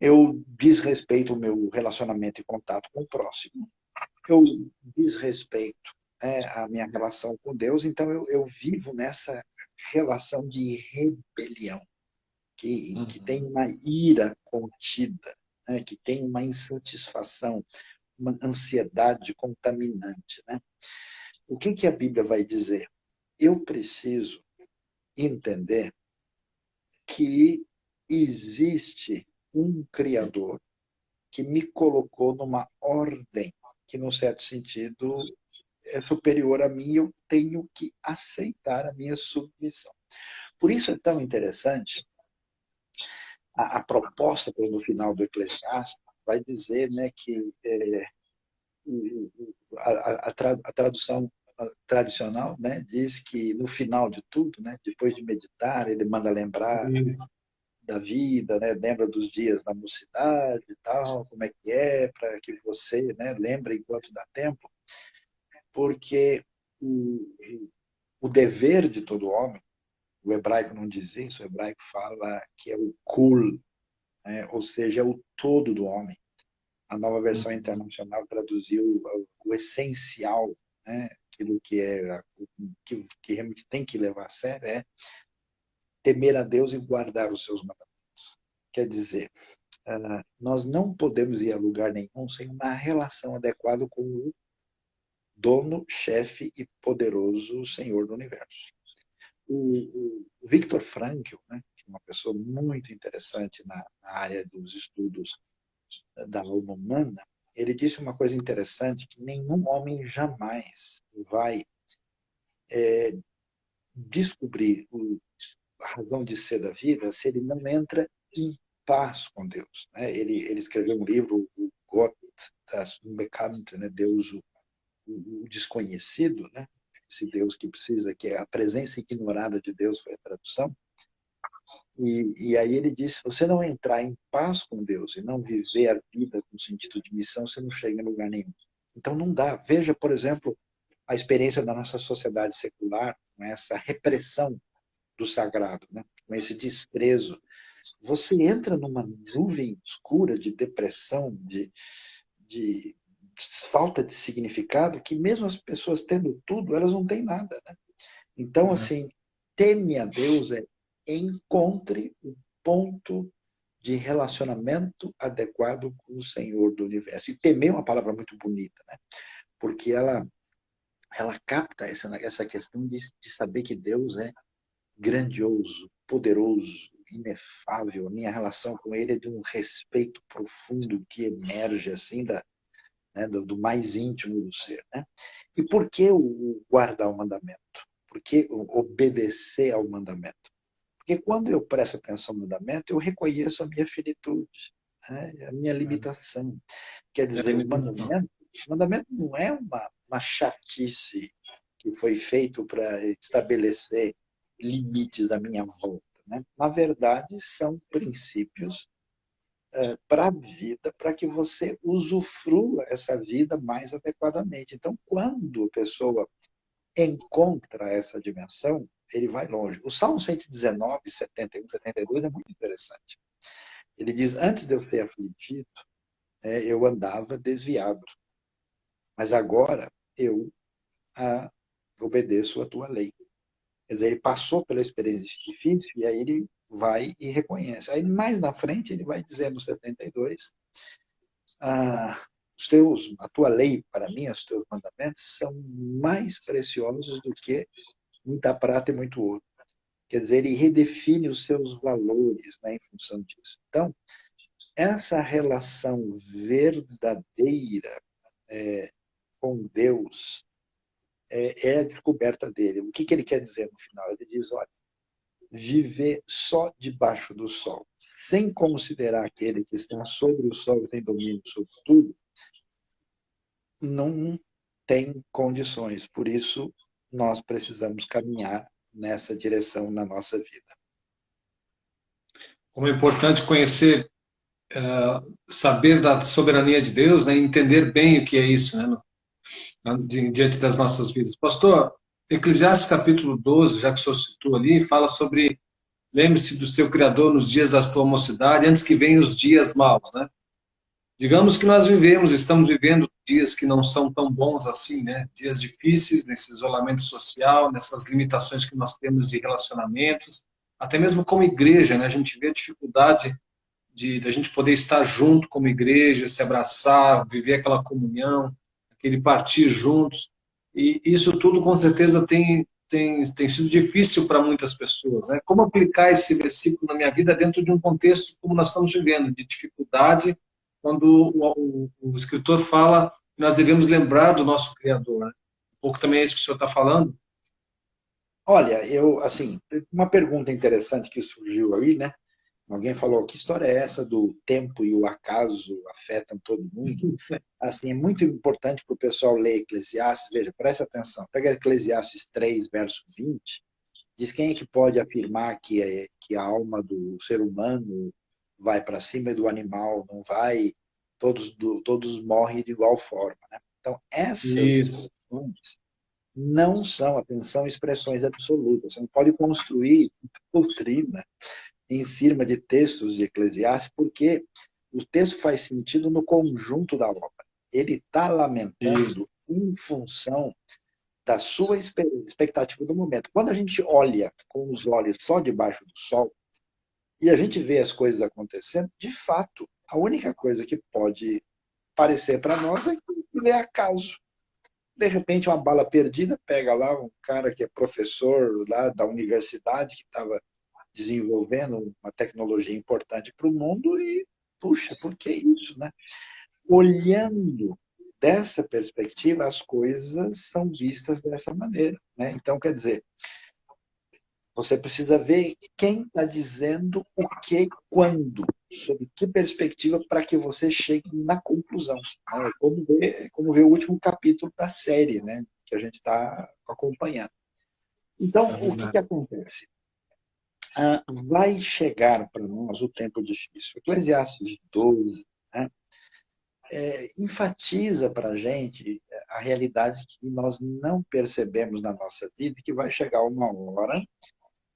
eu desrespeito o meu relacionamento e contato com o próximo, eu desrespeito a minha relação com Deus, então eu vivo nessa relação de rebelião, que tem Uhum. uma ira contida, né? Que tem uma insatisfação, uma ansiedade contaminante. Né? O que a Bíblia vai dizer? Eu preciso entender que existe um Criador que me colocou numa ordem que, num certo sentido, é superior a mim, eu tenho que aceitar a minha submissão. Por isso é tão interessante a proposta no final do Eclesiastes, vai dizer, né, que a tradução tradicional, né, diz que no final de tudo, né, depois de meditar, ele manda lembrar Isso. da vida, né, lembra dos dias da mocidade e tal, como é que é, para que você, né, lembre enquanto dá tempo, porque o, o dever de todo homem, o hebraico não diz isso, o hebraico fala que é o kul, né, ou seja, é o todo do homem. A nova versão Uhum. internacional traduziu o essencial, né, aquilo que é que realmente tem que levar a sério é temer a Deus e guardar os seus mandamentos. Quer dizer, nós não podemos ir a lugar nenhum sem uma relação adequada com o dono, chefe e poderoso Senhor do Universo. O Viktor Frankl, né, que é uma pessoa muito interessante na área dos estudos da alma humana, ele disse uma coisa interessante, que nenhum homem jamais vai descobrir a razão de ser da vida se ele não entra em paz com Deus. Né? Ele escreveu um livro, o Gott das Unbekannte, né? Deus o desconhecido, né? Esse Deus que precisa, que é a presença ignorada de Deus, foi a tradução. E aí ele disse, se você não entrar em paz com Deus e não viver a vida com sentido de missão, você não chega em lugar nenhum. Então não dá. Veja, por exemplo, a experiência da nossa sociedade secular, com essa repressão do sagrado, né? Com esse desprezo. Você entra numa nuvem escura de depressão, de falta de significado, que mesmo as pessoas tendo tudo, elas não têm nada. Né? Então, É. assim, teme a Deus é encontre o ponto de relacionamento adequado com o Senhor do Universo. E temer é uma palavra muito bonita, né? Porque ela capta essa questão de saber que Deus é grandioso, poderoso, inefável. A minha relação com ele é de um respeito profundo que emerge assim né, do mais íntimo do ser. Né? E por que o guardar o mandamento? Por que obedecer ao mandamento? Porque quando eu presto atenção ao mandamento, eu reconheço a minha finitude, né, a minha limitação. Quer É a dizer, limitação. o mandamento não é uma chatice que foi feito para estabelecer limites à minha volta. Né? Na verdade, são princípios para a vida, para que você usufrua essa vida mais adequadamente. Então, quando a pessoa encontra essa dimensão, ele vai longe. O Salmo 119, 71, 72 é muito interessante. Ele diz, antes de eu ser afligido, eu andava desviado, mas agora eu obedeço a tua lei. Quer dizer, ele passou pela experiência difícil e aí ele vai e reconhece. Aí mais na frente ele vai dizer no 72, a tua lei para mim, os teus mandamentos são mais preciosos do que muita prata e muito ouro. Quer dizer, ele redefine os seus valores, né, em função disso. Então, essa relação verdadeira com Deus é a descoberta dele. O que ele quer dizer no final? Ele diz, olha, viver só debaixo do sol, sem considerar aquele que está sobre o sol e tem domínio sobre tudo, não tem condições. Por isso, nós precisamos caminhar nessa direção na nossa vida. Como é importante conhecer, saber da soberania de Deus, né, e entender bem o que é isso, né, diante das nossas vidas. Pastor, Eclesiastes capítulo 12, já que o senhor citou ali, fala sobre lembre-se do seu Criador nos dias da tua mocidade, antes que venham os dias maus, né? Digamos que nós estamos vivendo dias que não são tão bons assim, né? Dias difíceis, nesse isolamento social, nessas limitações que nós temos de relacionamentos, até mesmo como igreja, né? A gente vê a dificuldade de a gente poder estar junto como igreja, se abraçar, viver aquela comunhão, aquele partir juntos. E isso tudo, com certeza, tem sido difícil para muitas pessoas, né? Como aplicar esse versículo na minha vida dentro de um contexto como nós estamos vivendo, de dificuldade, quando o escritor fala que nós devemos lembrar do nosso Criador, né? Um pouco também é isso que o senhor está falando. Olha, assim, uma pergunta interessante que surgiu aí, né? Alguém falou, que história é essa do tempo e o acaso afetam todo mundo? Assim, é muito importante para o pessoal ler Eclesiastes. Veja, preste atenção. Pega Eclesiastes 3, verso 20. Diz quem é que pode afirmar que a alma do ser humano vai para cima e do animal não vai, todos morrem de igual forma, né? Então, essas Isso. expressões não são, atenção, expressões absolutas. Você não pode construir doutrina em cima de textos de Eclesiastes, porque o texto faz sentido no conjunto da obra. Ele está lamentando Isso. em função da sua expectativa do momento. Quando a gente olha com os olhos só debaixo do sol e a gente vê as coisas acontecendo, de fato, a única coisa que pode parecer para nós é que é acaso. De repente, uma bala perdida pega lá um cara que é professor lá da universidade que estava desenvolvendo uma tecnologia importante para o mundo e, puxa, por que isso, né? Olhando dessa perspectiva, as coisas são vistas dessa maneira, né? Então, quer dizer, você precisa ver quem está dizendo o que, quando, sob que perspectiva, para que você chegue na conclusão. Né? Como ver o último capítulo da série, né? Que a gente está acompanhando. Então, É o que verdade. acontece? Vai chegar para nós o tempo difícil. Eclesiastes 12, né, enfatiza para a gente a realidade que nós não percebemos na nossa vida, que vai chegar uma hora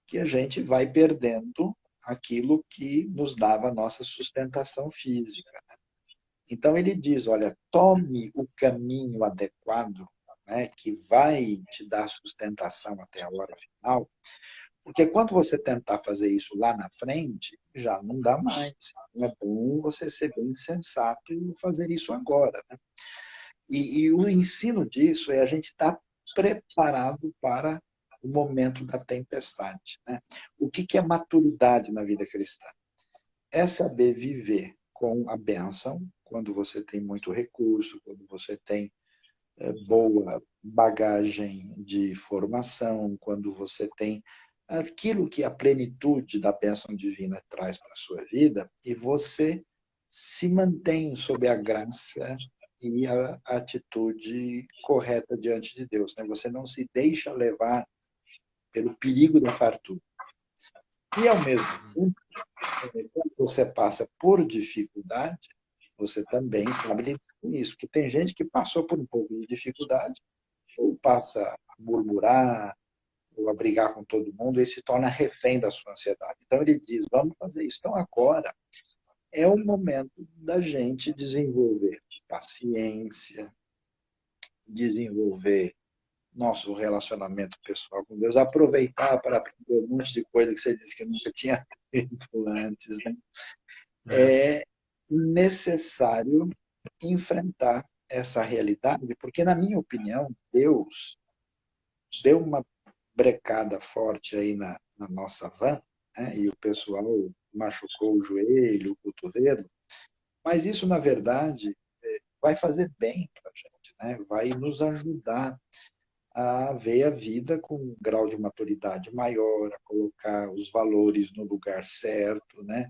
que a gente vai perdendo aquilo que nos dava a nossa sustentação física. Então ele diz, olha, tome o caminho adequado, né, que vai te dar sustentação até a hora final, porque quando você tentar fazer isso lá na frente, já não dá mais. Não é bom você ser bem sensato e fazer isso agora. Né? E o ensino disso é a gente estar preparado para o momento da tempestade. Né? O que é maturidade na vida cristã? É saber viver com a bênção, quando você tem muito recurso, quando você tem boa bagagem de formação, quando você tem aquilo que a plenitude da bênção divina traz para a sua vida, e você se mantém sob a graça e a atitude correta diante de Deus. Né? Você não se deixa levar pelo perigo da fartura. E, ao mesmo tempo, quando você passa por dificuldade, você também sabe lidar com isso. Porque tem gente que passou por um pouco de dificuldade, ou passa a murmurar, ou a brigar com todo mundo, e se torna refém da sua ansiedade. Então ele diz, vamos fazer isso. Então agora é o momento da gente desenvolver paciência, desenvolver nosso relacionamento pessoal com Deus, aproveitar para aprender um monte de coisa que você disse que nunca tinha tempo antes. Né? É. É necessário enfrentar essa realidade, porque, na minha opinião, Deus deu uma brecada forte aí na nossa van, né? E o pessoal machucou o joelho, o cotovelo, mas isso, na verdade, vai fazer bem para a gente, né? Vai nos ajudar a ver a vida com um grau de maturidade maior, a colocar os valores no lugar certo, né?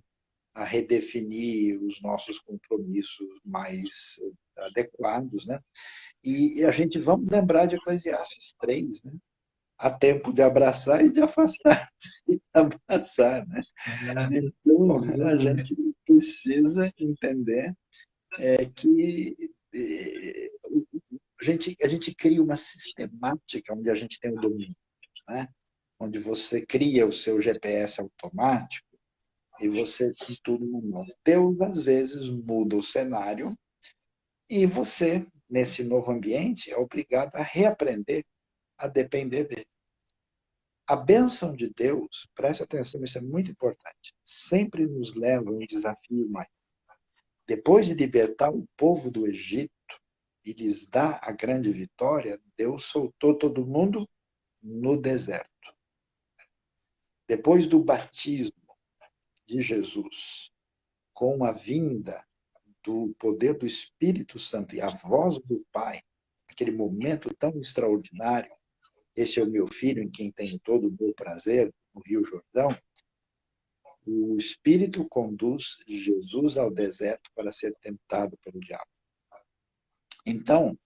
A redefinir os nossos compromissos mais adequados, né? E a gente vamos lembrar de Eclesiastes 3, né? Há tempo de abraçar e de afastar-se e abraçar, né? Então, a gente precisa entender que a gente cria uma sistemática onde a gente tem o domínio, né? onde você cria o seu GPS automático e você tem tudo no mão. Deus, às vezes, muda o cenário e você, nesse novo ambiente, é obrigado a reaprender a depender dele. A bênção de Deus, preste atenção, isso é muito importante, sempre nos leva a um desafio maior. Depois de libertar o povo do Egito e lhes dar a grande vitória, Deus soltou todo mundo no deserto. Depois do batismo de Jesus, com a vinda do poder do Espírito Santo e a voz do Pai, aquele momento tão extraordinário, esse é o meu filho em quem tenho todo o meu prazer, no Rio Jordão, o Espírito conduz Jesus ao deserto para ser tentado pelo diabo. Então,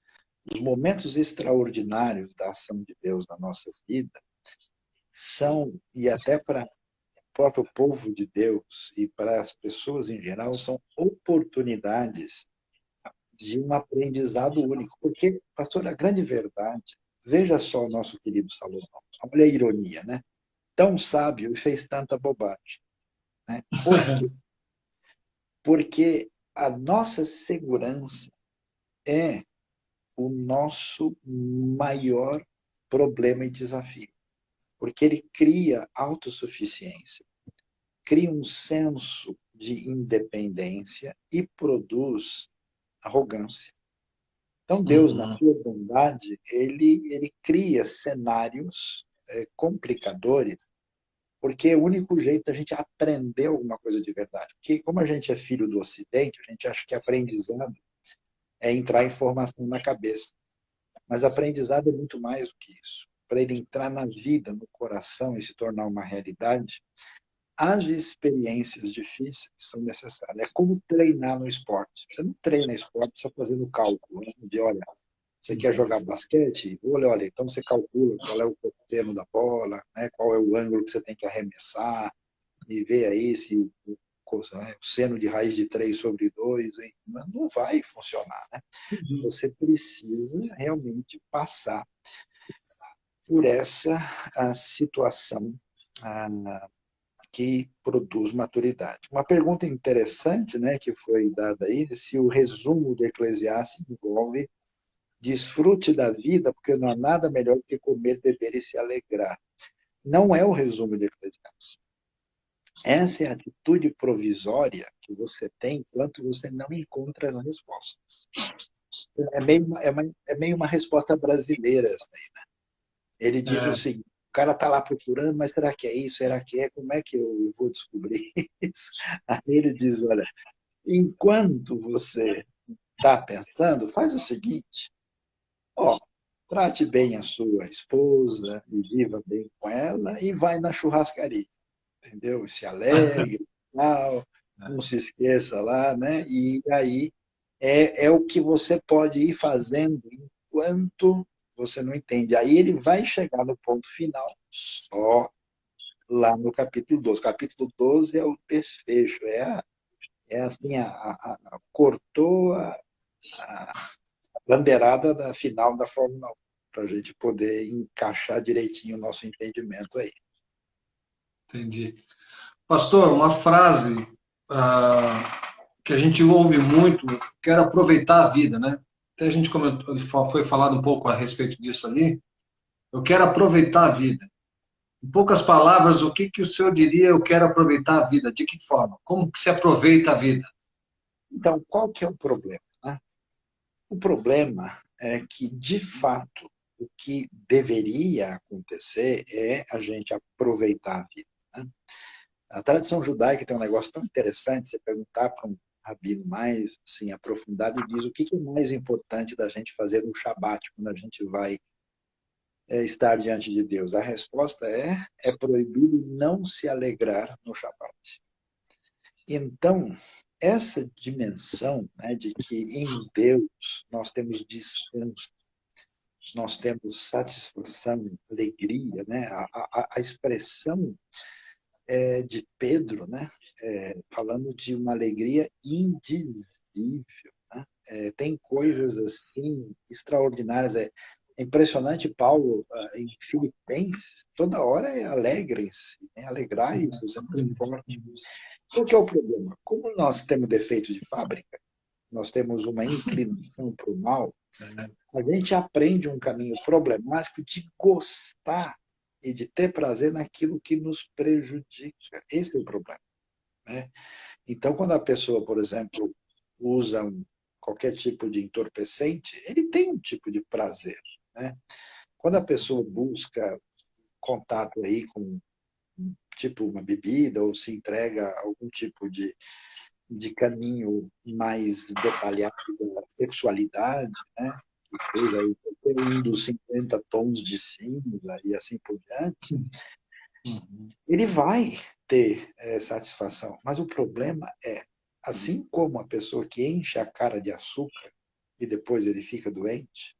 os momentos extraordinários da ação de Deus na nossa vida são, e até para o próprio povo de Deus e para as pessoas em geral, são oportunidades de um aprendizado único. Porque, pastor, a grande verdade, veja só o nosso querido Salomão, olha a ironia, né? Tão sábio e fez tanta bobagem. Né? Por quê? Porque a nossa segurança é o nosso maior problema e desafio. Porque ele cria autossuficiência, cria um senso de independência e produz arrogância. Então, Deus, na sua bondade, ele cria cenários complicadores, porque é o único jeito da gente aprender alguma coisa de verdade. Porque, como a gente é filho do Ocidente, a gente acha que aprendizado é entrar informação na cabeça. Mas aprendizado é muito mais do que isso. Para ele entrar na vida, no coração e se tornar uma realidade, as experiências difíceis são necessárias. É como treinar no esporte. Você não treina esporte só fazendo cálculo, né? De, olha, você quer jogar basquete? Olha, então você calcula qual é o conteno da bola, né? Qual é o ângulo que você tem que arremessar, e vê aí se o seno de raiz de 3 sobre 2, hein? Não vai funcionar, né? Você precisa realmente passar por essa situação que produz maturidade. Uma pergunta interessante, né, que foi dada aí, se o resumo do Eclesiastes envolve desfrute da vida, porque não há nada melhor do que comer, beber e se alegrar. Não é o resumo do Eclesiastes. Essa é a atitude provisória que você tem enquanto você não encontra as respostas. É meio uma resposta brasileira essa aí, né? Ele diz o seguinte: o cara está lá procurando, mas será que é isso? Será que é? Como é que eu vou descobrir isso? Aí ele diz: olha, enquanto você está pensando, faz o seguinte: ó, trate bem a sua esposa e viva bem com ela e vai na churrascaria, entendeu? Se alegre, tal, não se esqueça lá, né? E aí é o que você pode ir fazendo enquanto você não entende. Aí ele vai chegar no ponto final só lá no capítulo 12. O capítulo 12 é o desfecho, é assim, cortou a bandeirada da final da Fórmula 1, para a gente poder encaixar direitinho o nosso entendimento aí. Entendi. Pastor, uma frase que a gente ouve muito, quero aproveitar a vida, né? Até a gente comentou, foi falado um pouco a respeito disso ali. Eu quero aproveitar a vida. Em poucas palavras, o que o senhor diria, eu quero aproveitar a vida? De que forma? Como que se aproveita a vida? Então, qual que é o problema? Né? O problema é que, de fato, o que deveria acontecer é a gente aproveitar a vida. Né? A tradição judaica tem um negócio tão interessante, você perguntar para um rabino mais assim, aprofundado, e diz o que é mais importante da gente fazer no Shabat, quando a gente vai estar diante de Deus. A resposta é proibido não se alegrar no Shabat. Então, essa dimensão, né, de que em Deus nós temos descanso, nós temos satisfação, alegria, né? A expressão de Pedro, né? Falando de uma alegria indizível. Né? Tem coisas assim extraordinárias. É impressionante, Paulo, em Filipenses, toda hora é alegrem-se, né? Alegrai-vos, é muito forte. Qual que é o problema? Como nós temos defeito de fábrica, nós temos uma inclinação para o mal, a gente aprende um caminho problemático de gostar e de ter prazer naquilo que nos prejudica. Esse é o problema, né? Então, quando a pessoa, por exemplo, usa qualquer tipo de entorpecente, ele tem um tipo de prazer, né? Quando a pessoa busca contato aí com tipo uma bebida ou se entrega a algum tipo de caminho mais detalhado da sexualidade, né? Que seja aí um dos 50 tons de cinza e assim por diante, ele vai ter satisfação. Mas o problema é, assim como a pessoa que enche a cara de açúcar e depois ele fica doente,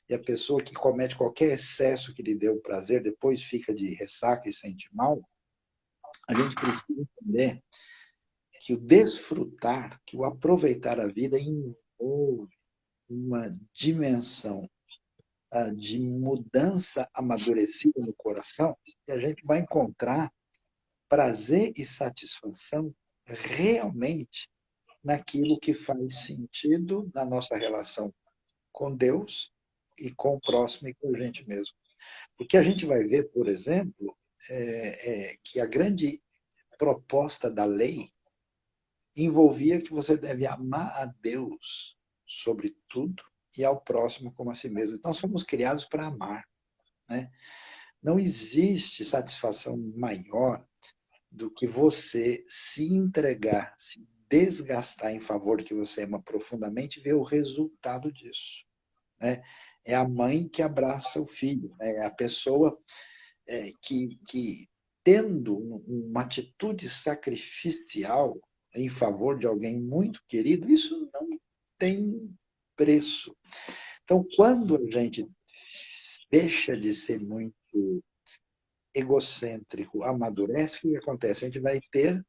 e a pessoa que comete qualquer excesso que lhe deu prazer, depois fica de ressaca e sente mal, a gente precisa entender que o desfrutar, que o aproveitar a vida envolve uma dimensão de mudança amadurecida no coração, e a gente vai encontrar prazer e satisfação realmente naquilo que faz sentido na nossa relação com Deus e com o próximo e com a gente mesmo. Porque a gente vai ver, por exemplo, que a grande proposta da lei envolvia que você deve amar a Deus sobre tudo e ao próximo como a si mesmo. Então, somos criados para amar, né? Não existe satisfação maior do que você se entregar, se desgastar em favor do que você ama profundamente e ver o resultado disso, né? É a mãe que abraça o filho, né? É a pessoa que tendo uma atitude sacrificial em favor de alguém muito querido, isso não tem preço. Então, quando a gente deixa de ser muito egocêntrico, amadurece, o que acontece? A gente vai ter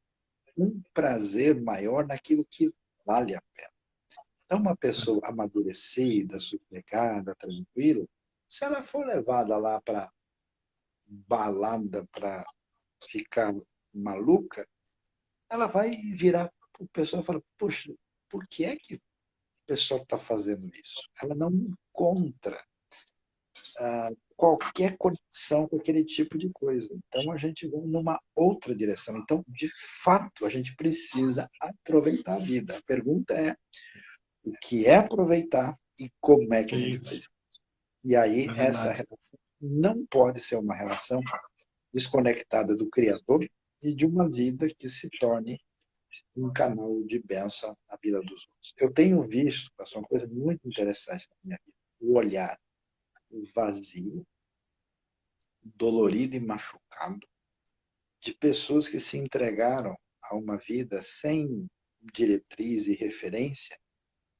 um prazer maior naquilo que vale a pena. Então, uma pessoa amadurecida, sossegada, tranquila, se ela for levada lá para balada, para ficar maluca, ela vai virar para o pessoal e falar, puxa, por que é que o pessoal está fazendo isso? Ela não encontra qualquer conexão com aquele tipo de coisa. Então, a gente vai numa outra direção. Então, de fato, a gente precisa aproveitar a vida. A pergunta é, o que é aproveitar e como é que a gente faz isso? E aí, essa relação não pode ser uma relação desconectada do Criador e de uma vida que se torne um canal de bênção na vida dos outros. Eu tenho visto, é uma coisa muito interessante na minha vida, o olhar vazio, dolorido e machucado de pessoas que se entregaram a uma vida sem diretriz e referência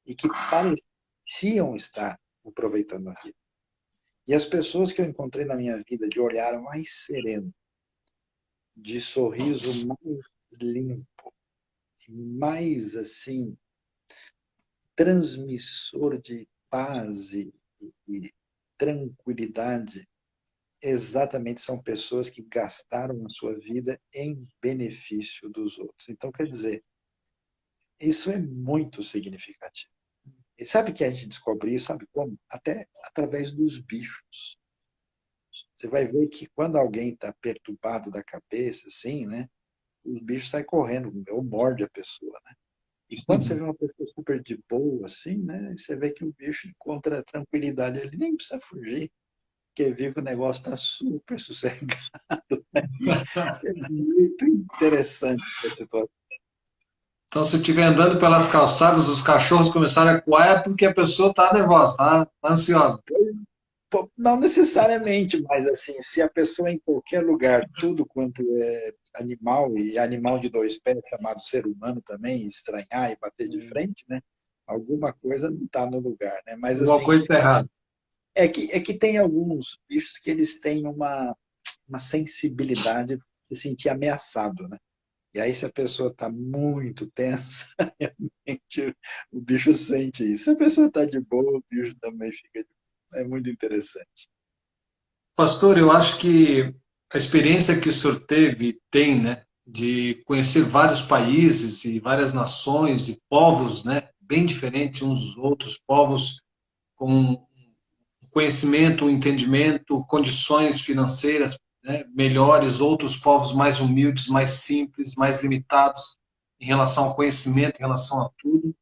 e que pareciam estar aproveitando a vida. E as pessoas que eu encontrei na minha vida de olhar mais sereno, de sorriso mais limpo, mais assim, transmissor de paz e tranquilidade, exatamente são pessoas que gastaram a sua vida em benefício dos outros. Então, quer dizer, isso é muito significativo. E sabe que a gente descobre isso, sabe como? Até através dos bichos. Você vai ver que quando alguém está perturbado da cabeça, assim, né? Os bichos saem correndo, ou morde a pessoa, né? E quando você vê uma pessoa super de boa, assim, né? Você vê que o bicho encontra tranquilidade, ele nem precisa fugir, porque vê que o negócio está super sossegado. É muito interessante essa situação. Então, se estiver andando pelas calçadas, os cachorros começarem a coar, é porque a pessoa está nervosa, está ansiosa. Não necessariamente, mas assim, se a pessoa em qualquer lugar, tudo quanto é animal, e animal de dois pés, chamado ser humano também, estranhar e bater de frente, né? Alguma coisa não está no lugar, né? Mas Alguma assim, coisa está errada. é que tem alguns bichos que eles têm uma sensibilidade de se sentir ameaçado, né? E aí, se a pessoa está muito tensa, realmente o bicho sente isso. Se a pessoa está de boa, o bicho também fica de boa. É muito interessante. Pastor, eu acho que a experiência que o senhor teve, tem, né, de conhecer vários países e várias nações e povos, né, bem diferentes uns dos outros, povos com conhecimento, entendimento, condições financeiras, né, melhores, outros povos mais humildes, mais simples, mais limitados em relação ao conhecimento, em relação a tudo.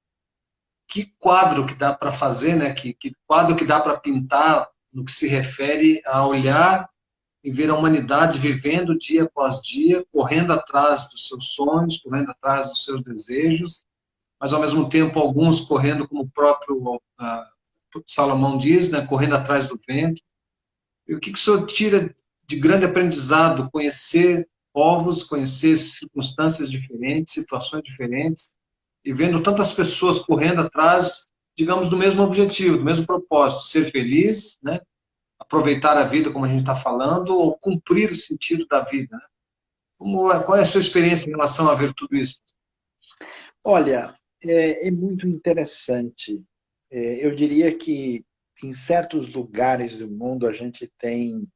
Que quadro que dá para fazer, né? Que quadro que dá para pintar no que se refere a olhar e ver a humanidade vivendo dia após dia, correndo atrás dos seus sonhos, correndo atrás dos seus desejos, mas ao mesmo tempo alguns correndo, como o próprio Salomão diz, né, correndo atrás do vento. E o que o senhor tira de grande aprendizado? Conhecer povos, conhecer circunstâncias diferentes, situações diferentes, e vendo tantas pessoas correndo atrás, digamos, do mesmo objetivo, do mesmo propósito, ser feliz, né? Aproveitar a vida, como a gente está falando, ou cumprir o sentido da vida, né? Qual é a sua experiência em relação a ver tudo isso? Olha, é muito interessante. Eu diria que em certos lugares do mundo a gente tem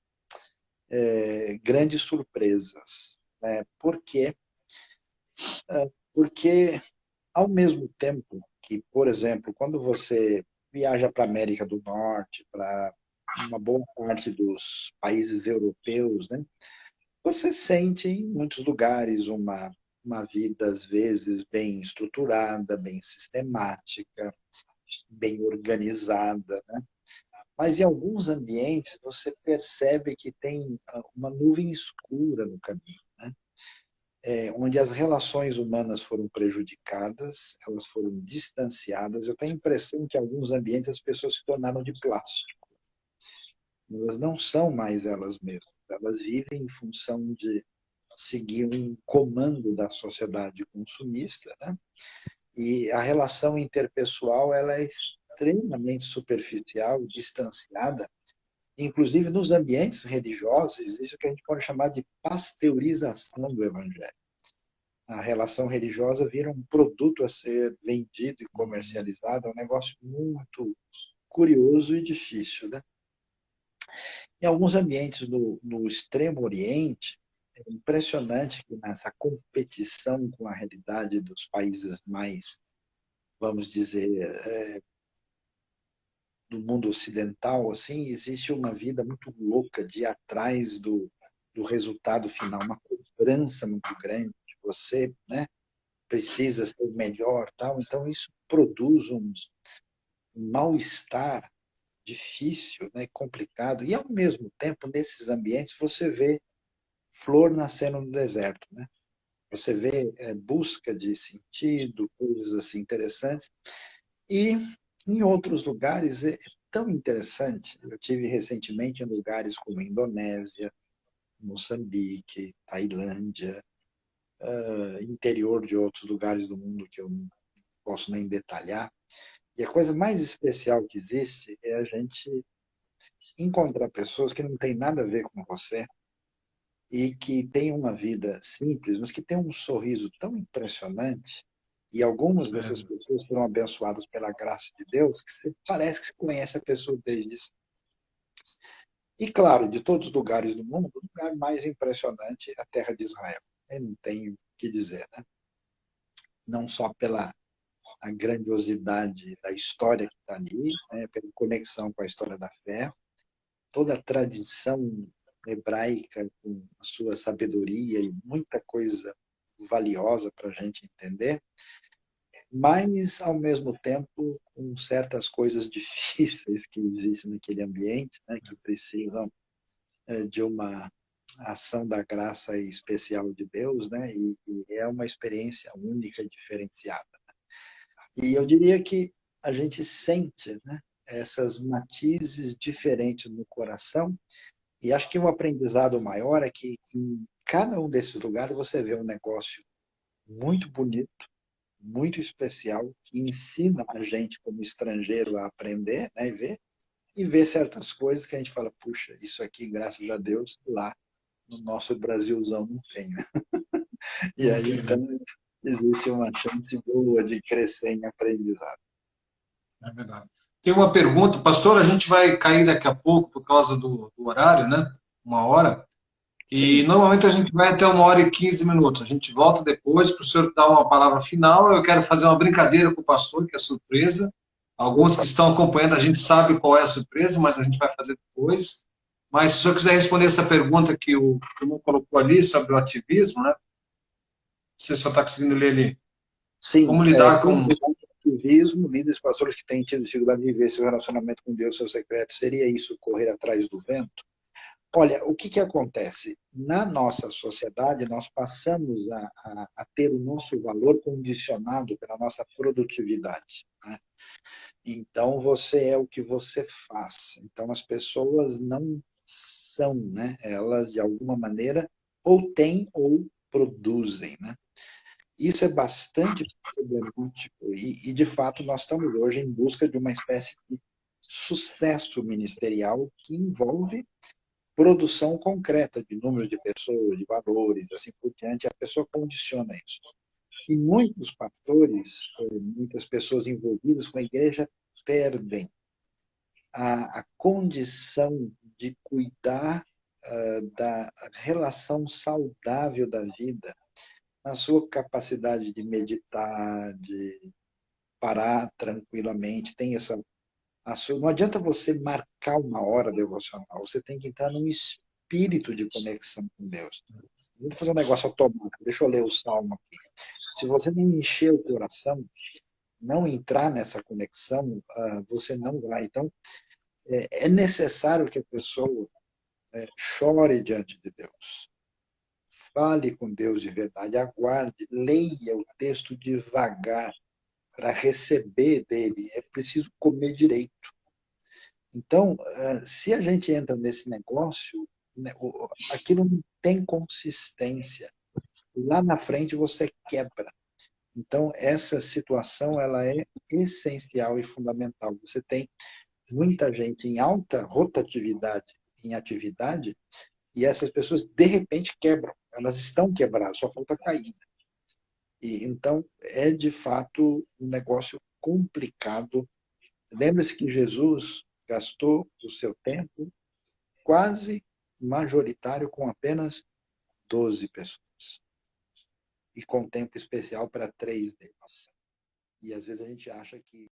grandes surpresas, né? Por quê? Porque, ao mesmo tempo que, por exemplo, quando você viaja para a América do Norte, para uma boa parte dos países europeus, né? Você sente em muitos lugares uma vida, às vezes, bem estruturada, bem sistemática, bem organizada, né? Mas em alguns ambientes você percebe que tem uma nuvem escura no caminho, né? Onde as relações humanas foram prejudicadas, elas foram distanciadas. Eu tenho a impressão que em alguns ambientes as pessoas se tornaram de plástico. Elas não são mais elas mesmas. Elas vivem em função de seguir um comando da sociedade consumista, né? E a relação interpessoal ela é extremamente superficial, distanciada. Inclusive nos ambientes religiosos, existe o que a gente pode chamar de pasteurização do evangelho. A relação religiosa vira um produto a ser vendido e comercializado, é um negócio muito curioso e difícil, né? Em alguns ambientes no Extremo Oriente, é impressionante que nessa competição com a realidade dos países mais, vamos dizer, do mundo ocidental, assim, existe uma vida muito louca de ir atrás do resultado final, uma cobrança muito grande de você, né? Precisa ser melhor, tal. Então isso produz um mal-estar difícil, né? Complicado. E ao mesmo tempo, nesses ambientes, você vê flor nascendo no deserto, né? Você vê busca de sentido, coisas assim interessantes. E em outros lugares é tão interessante. Eu tive recentemente em lugares como Indonésia, Moçambique, Tailândia, interior de outros lugares do mundo que eu não posso nem detalhar. E a coisa mais especial que existe é a gente encontrar pessoas que não têm nada a ver com você e que têm uma vida simples, mas que têm um sorriso tão impressionante. E algumas dessas É, pessoas foram abençoadas pela graça de Deus, que você parece que você conhece a pessoa desde sempre. E, claro, de todos os lugares do mundo, o lugar mais impressionante é a terra de Israel. Eu não tenho o que dizer, né? Não só pela a grandiosidade da história que está ali, né? Pela conexão com a história da fé, toda a tradição hebraica com a sua sabedoria e muita coisa valiosa para a gente entender, mas, ao mesmo tempo, com certas coisas difíceis que existem naquele ambiente, né? Que precisam de uma ação da graça especial de Deus, né? E é uma experiência única e diferenciada. E eu diria que a gente sente, né, essas matizes diferentes no coração, e acho que o aprendizado maior é que em cada um desses lugares você vê um negócio muito bonito, muito especial, que ensina a gente como estrangeiro a aprender, né, e ver certas coisas que a gente fala, puxa, isso aqui, graças a Deus, lá no nosso Brasilzão não tem. Né? E não aí, tem, né? então, existe uma chance boa de crescer em aprendizado. É verdade. Tem uma pergunta, pastor, a gente vai cair daqui a pouco por causa do horário, né? 1 hora. E Sim. normalmente a gente vai até 1 hora e 15 minutos. A gente volta depois para o senhor dar uma palavra final. Eu quero fazer uma brincadeira com o pastor, que é surpresa. Alguns que Opa, estão acompanhando, a gente sabe qual é a surpresa, mas a gente vai fazer depois. Mas se o senhor quiser responder essa pergunta que o irmão colocou ali sobre o ativismo, né? Não sei se o senhor está conseguindo ler ali. sim, Como lidar como com. ativismo, líderes pastores que têm tido dificuldade de viver seu relacionamento com Deus, seu secreto, seria isso correr atrás do vento? Olha, o que, que acontece? Na nossa sociedade, nós passamos a ter o nosso valor condicionado pela nossa produtividade, né? Então, você é o que você faz. Então, as pessoas não são, né? Elas, de alguma maneira, ou têm ou produzem, né? Isso é bastante problemático de fato, nós estamos hoje em busca de uma espécie de sucesso ministerial que envolve produção concreta de número de pessoas, de valores, assim por diante. A pessoa condiciona isso. E muitos pastores, muitas pessoas envolvidas com a igreja, perdem a condição de cuidar da relação saudável da vida, na sua capacidade de meditar, de parar tranquilamente, tem não adianta você marcar uma hora devocional, você tem que entrar num espírito de conexão com Deus. Não vou fazer um negócio automático, deixa eu ler o salmo aqui. Se você não encher o coração, não entrar nessa conexão, você não vai. Então, é necessário que a pessoa chore diante de Deus. Fale com Deus de verdade, aguarde, leia o texto devagar para receber dele. É preciso comer direito. Então, se a gente entra nesse negócio, né, aquilo não tem consistência. Lá na frente você quebra. Então, essa situação ela é essencial e fundamental. Você tem muita gente em alta rotatividade em atividade e essas pessoas, de repente, quebram. Elas estão quebradas, só falta cair. Então, é de fato um negócio complicado. Lembre-se que Jesus gastou o seu tempo quase majoritário com apenas 12 pessoas. E com tempo especial para 3 deles. E às vezes a gente acha que.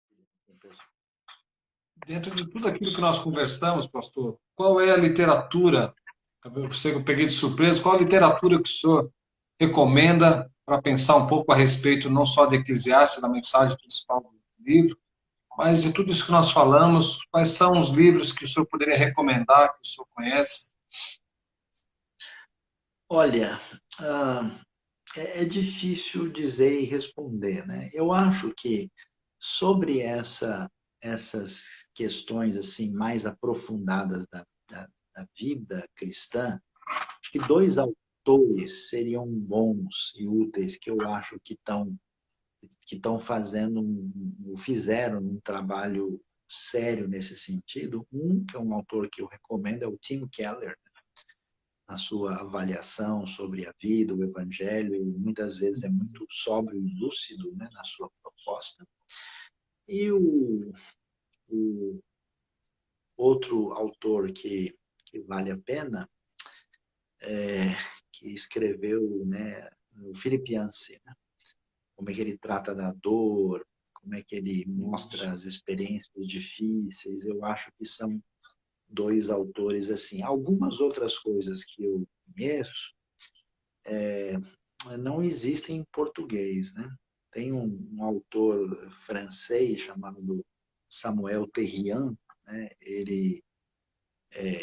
Dentro de tudo aquilo que nós conversamos, pastor, qual é a literatura? Eu sei que eu peguei de surpresa, qual a literatura que o senhor recomenda para pensar um pouco a respeito não só de Eclesiastes, da mensagem principal do livro, mas de tudo isso que nós falamos, quais são os livros que o senhor poderia recomendar, que o senhor conhece? Olha, é difícil dizer e responder, né? Eu acho que sobre essas questões assim mais aprofundadas da vida cristã, acho que 2 autores seriam bons e úteis que eu acho que estão fizeram um trabalho sério nesse sentido. Que é um autor que eu recomendo, é o Tim Keller, na sua avaliação sobre a vida, o evangelho, e muitas vezes é muito sóbrio e lúcido, né, na sua proposta. E o outro autor que vale a pena, que escreveu, né, o Philip Yancey, né, como é que ele trata da dor, como é que ele mostra as experiências difíceis. Eu acho que são 2 autores assim. Algumas outras coisas que eu conheço não existem em português, né? Tem um autor francês chamado Samuel Terrian, né? Ele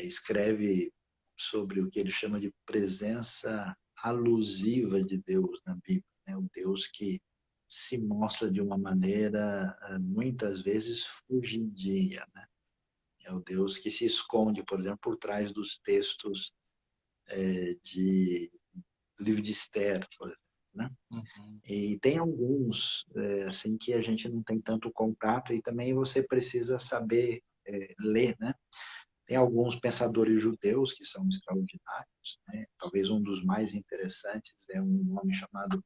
escreve sobre o que ele chama de presença alusiva de Deus na Bíblia, né? O Deus que se mostra de uma maneira muitas vezes fugidia, né? É o Deus que se esconde, por exemplo, por trás dos textos do livro de Esther, por exemplo, né? Uhum. E tem alguns assim que a gente não tem tanto contato e também você precisa saber ler, né? Tem alguns pensadores judeus que são extraordinários, né? Talvez um dos mais interessantes é um homem chamado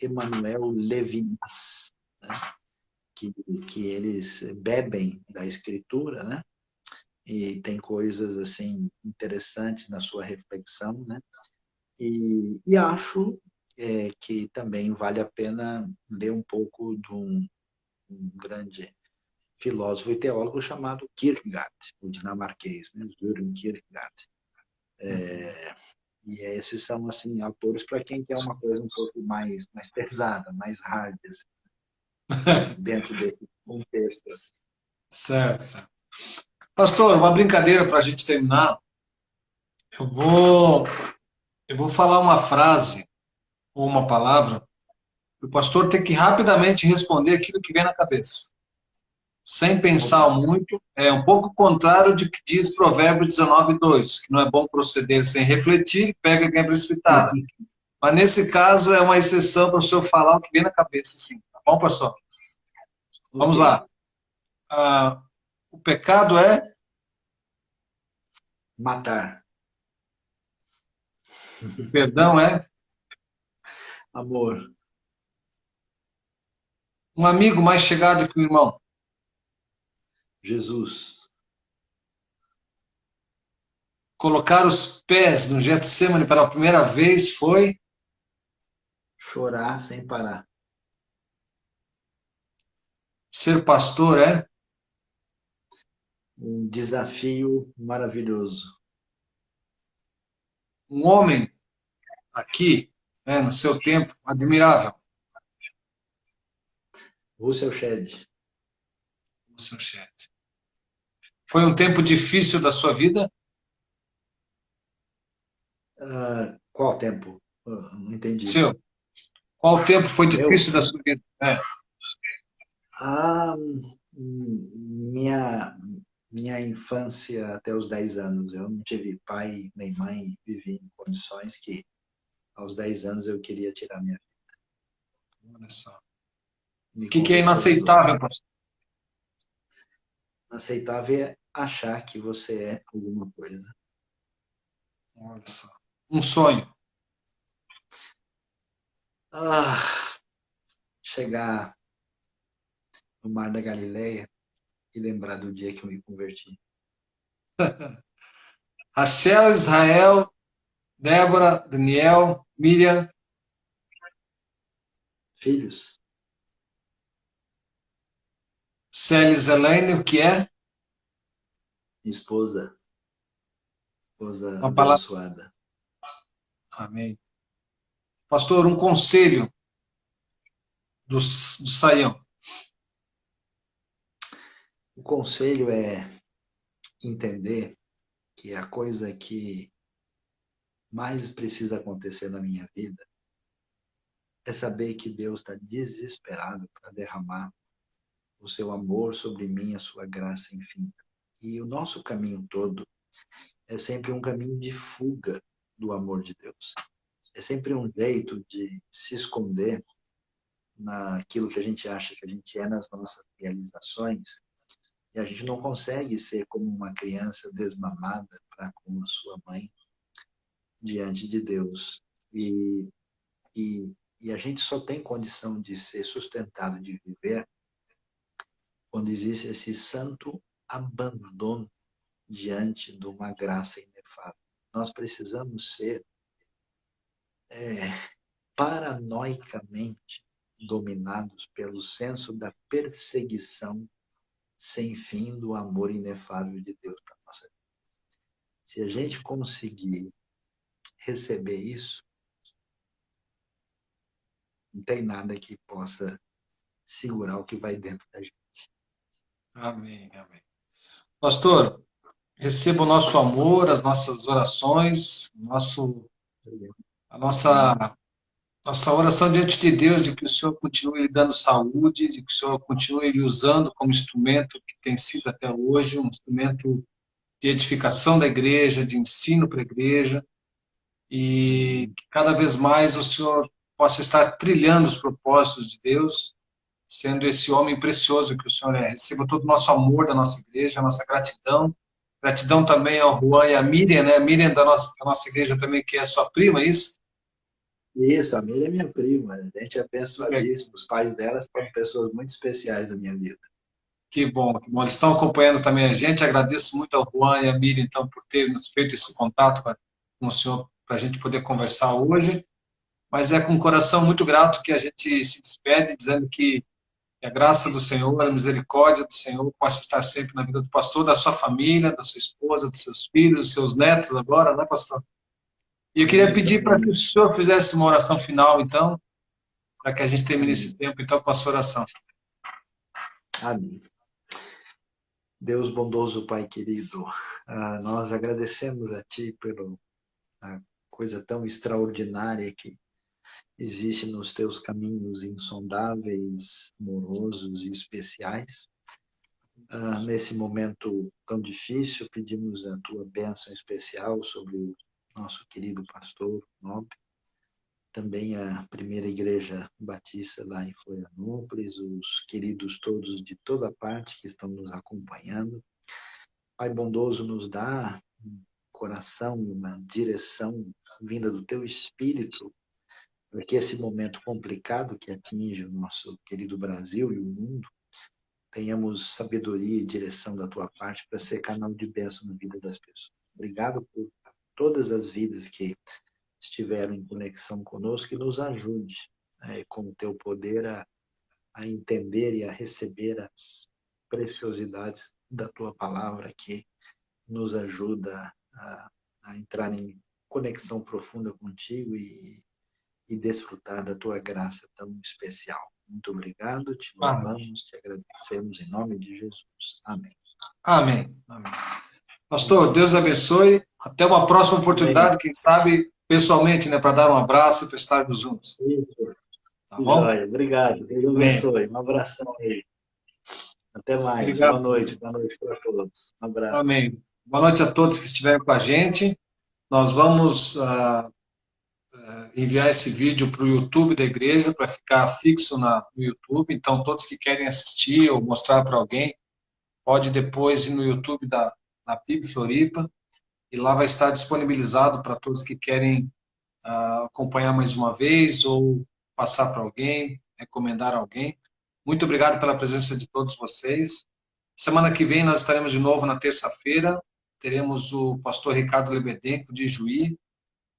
Emmanuel Levinas, né? que eles bebem da Escritura, né? E tem coisas assim interessantes na sua reflexão, né? E acho que também vale a pena ler um pouco de um grande filósofo e teólogo chamado Kierkegaard, o dinamarquês, né? Søren Kierkegaard. E esses são assim autores para quem quer uma coisa um pouco mais pesada, mais hard, assim, dentro desse contexto. Assim. Certo, certo. Pastor, uma brincadeira para a gente terminar. Eu vou, eu vou falar uma frase ou uma palavra. O pastor tem que rapidamente responder aquilo que vem na cabeça, sem pensar Opa, muito. É um pouco contrário de que diz Provérbios 19:2, que não é bom proceder sem refletir, pega quem é precipitada. Mas nesse caso é uma exceção para o senhor falar o que vem na cabeça, sim. Tá bom, pastor? ok. Vamos lá. Ah, o pecado é Matar. o perdão é Amor. um amigo mais chegado que o irmão. Jesus. Colocar os pés no Getsemane pela primeira vez foi Chorar sem parar. ser pastor, é Um desafio maravilhoso. um homem aqui, né, no seu tempo, admirável, Russell Shedd. o seu chefe. Foi um tempo difícil da sua vida? Qual tempo? Não entendi. Seu. Qual tempo foi Meu? difícil da sua vida? Ah, minha infância até os 10 anos. Eu não tive pai nem mãe, vivi em condições que aos 10 anos eu queria tirar minha vida. Olha só. Me O que é converti aos 12. inaceitável, pastor? Aceitável é achar que você é alguma coisa. Olha só. Um sonho. Chegar no Mar da Galileia e lembrar do dia que eu me converti. Rachel, Israel, Débora, Daniel, Miriam, Filhos, Célia, Elaine, o que é? esposa Uma palavra. abençoada. Amém. Pastor, um conselho do Saião. O conselho é entender que a coisa que mais precisa acontecer na minha vida é saber que Deus está desesperado para derramar o seu amor sobre mim, a sua graça infinita. E o nosso caminho todo é sempre um caminho de fuga do amor de Deus. É sempre um jeito de se esconder naquilo que a gente acha que a gente é, nas nossas realizações, e a gente não consegue ser como uma criança desmamada para com a sua mãe diante de Deus. E a gente só tem condição de ser sustentado, de viver, quando existe esse santo abandono diante de uma graça inefável. Nós precisamos ser paranoicamente dominados pelo senso da perseguição sem fim do amor inefável de Deus para a nossa vida. Se a gente conseguir receber isso, não tem nada que possa segurar o que vai dentro da gente. Amém, amém. Pastor, receba o nosso amor, as nossas orações, a nossa oração diante de Deus, de que o Senhor continue lhe dando saúde, de que o Senhor continue lhe usando como instrumento que tem sido até hoje, um instrumento de edificação da igreja, de ensino para a igreja, e que cada vez mais o Senhor possa estar trilhando os propósitos de Deus, sendo esse homem precioso que o Senhor é. Receba todo o nosso amor da nossa igreja, a nossa gratidão. Gratidão também ao Juan e à Miriam, né? A Miriam da nossa igreja também, que é sua prima, é isso? Isso, a Miriam é minha prima. A gente é É, abençoadíssimo. Os pais delas foram pessoas muito especiais na minha vida. que bom, que bom. Eles estão acompanhando também a gente. Agradeço muito ao Juan e à Miriam, então, por terem nos feito esse contato com o senhor, para a gente poder conversar hoje. Mas é com um coração muito grato que a gente se despede, dizendo que a graça do Senhor, a misericórdia do Senhor possa estar sempre na vida do pastor, da sua família, da sua esposa, dos seus filhos, dos seus netos agora, né, pastor? E eu queria Isso, pedir para que amém. o senhor fizesse uma oração final, então, para que a gente termine esse Amém. tempo, então, com a sua oração. Amém. Deus bondoso, Pai querido, nós agradecemos a Ti pela coisa tão extraordinária que existe nos Teus caminhos insondáveis, amorosos e especiais. Nesse momento tão difícil, pedimos a Tua bênção especial sobre o nosso querido pastor Nobre, também a primeira igreja batista lá em Florianópolis, os queridos todos de toda parte que estão nos acompanhando. Pai bondoso, nos dá um coração e uma direção vinda do Teu Espírito, para que esse momento complicado que atinge o nosso querido Brasil e o mundo, tenhamos sabedoria e direção da Tua parte para ser canal de bênção na vida das pessoas. Obrigado por todas as vidas que estiveram em conexão conosco e nos ajude, com o Teu poder a entender e a receber as preciosidades da Tua palavra que nos ajuda a entrar em conexão profunda contigo e desfrutar da tua graça tão especial. Muito obrigado, te Amém. louvamos, te agradecemos em nome de Jesus. Amém. Amém. Amém. Pastor, Deus abençoe. Até uma próxima Amém. oportunidade, quem sabe, pessoalmente, né, para dar um abraço e para estarmos juntos. Isso. Tá Que bom? joia. Obrigado. Deus Amém. abençoe. Um abração aí. Até mais. Boa Obrigado. noite. Boa noite para todos. Um abraço. Amém. Boa noite a todos que estiveram com a gente. Nós vamos enviar esse vídeo para o YouTube da igreja, para ficar fixo no YouTube. Então, todos que querem assistir ou mostrar para alguém, pode depois ir no YouTube da PIB Floripa, e lá vai estar disponibilizado para todos que querem acompanhar mais uma vez ou passar para alguém, recomendar alguém. Muito obrigado pela presença de todos vocês. Semana que vem nós estaremos de novo na terça-feira. Teremos o pastor Ricardo Lebedenco, de Juí,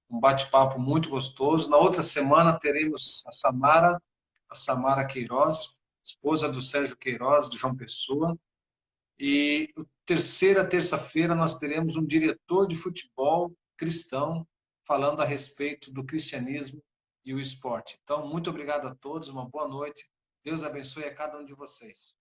um bate-papo muito gostoso. Na outra semana teremos a Samara Queiroz, esposa do Sérgio Queiroz, de João Pessoa. E terceira terça-feira nós teremos um diretor de futebol cristão falando a respeito do cristianismo e o esporte. Então, muito obrigado a todos, uma boa noite. Deus abençoe a cada um de vocês.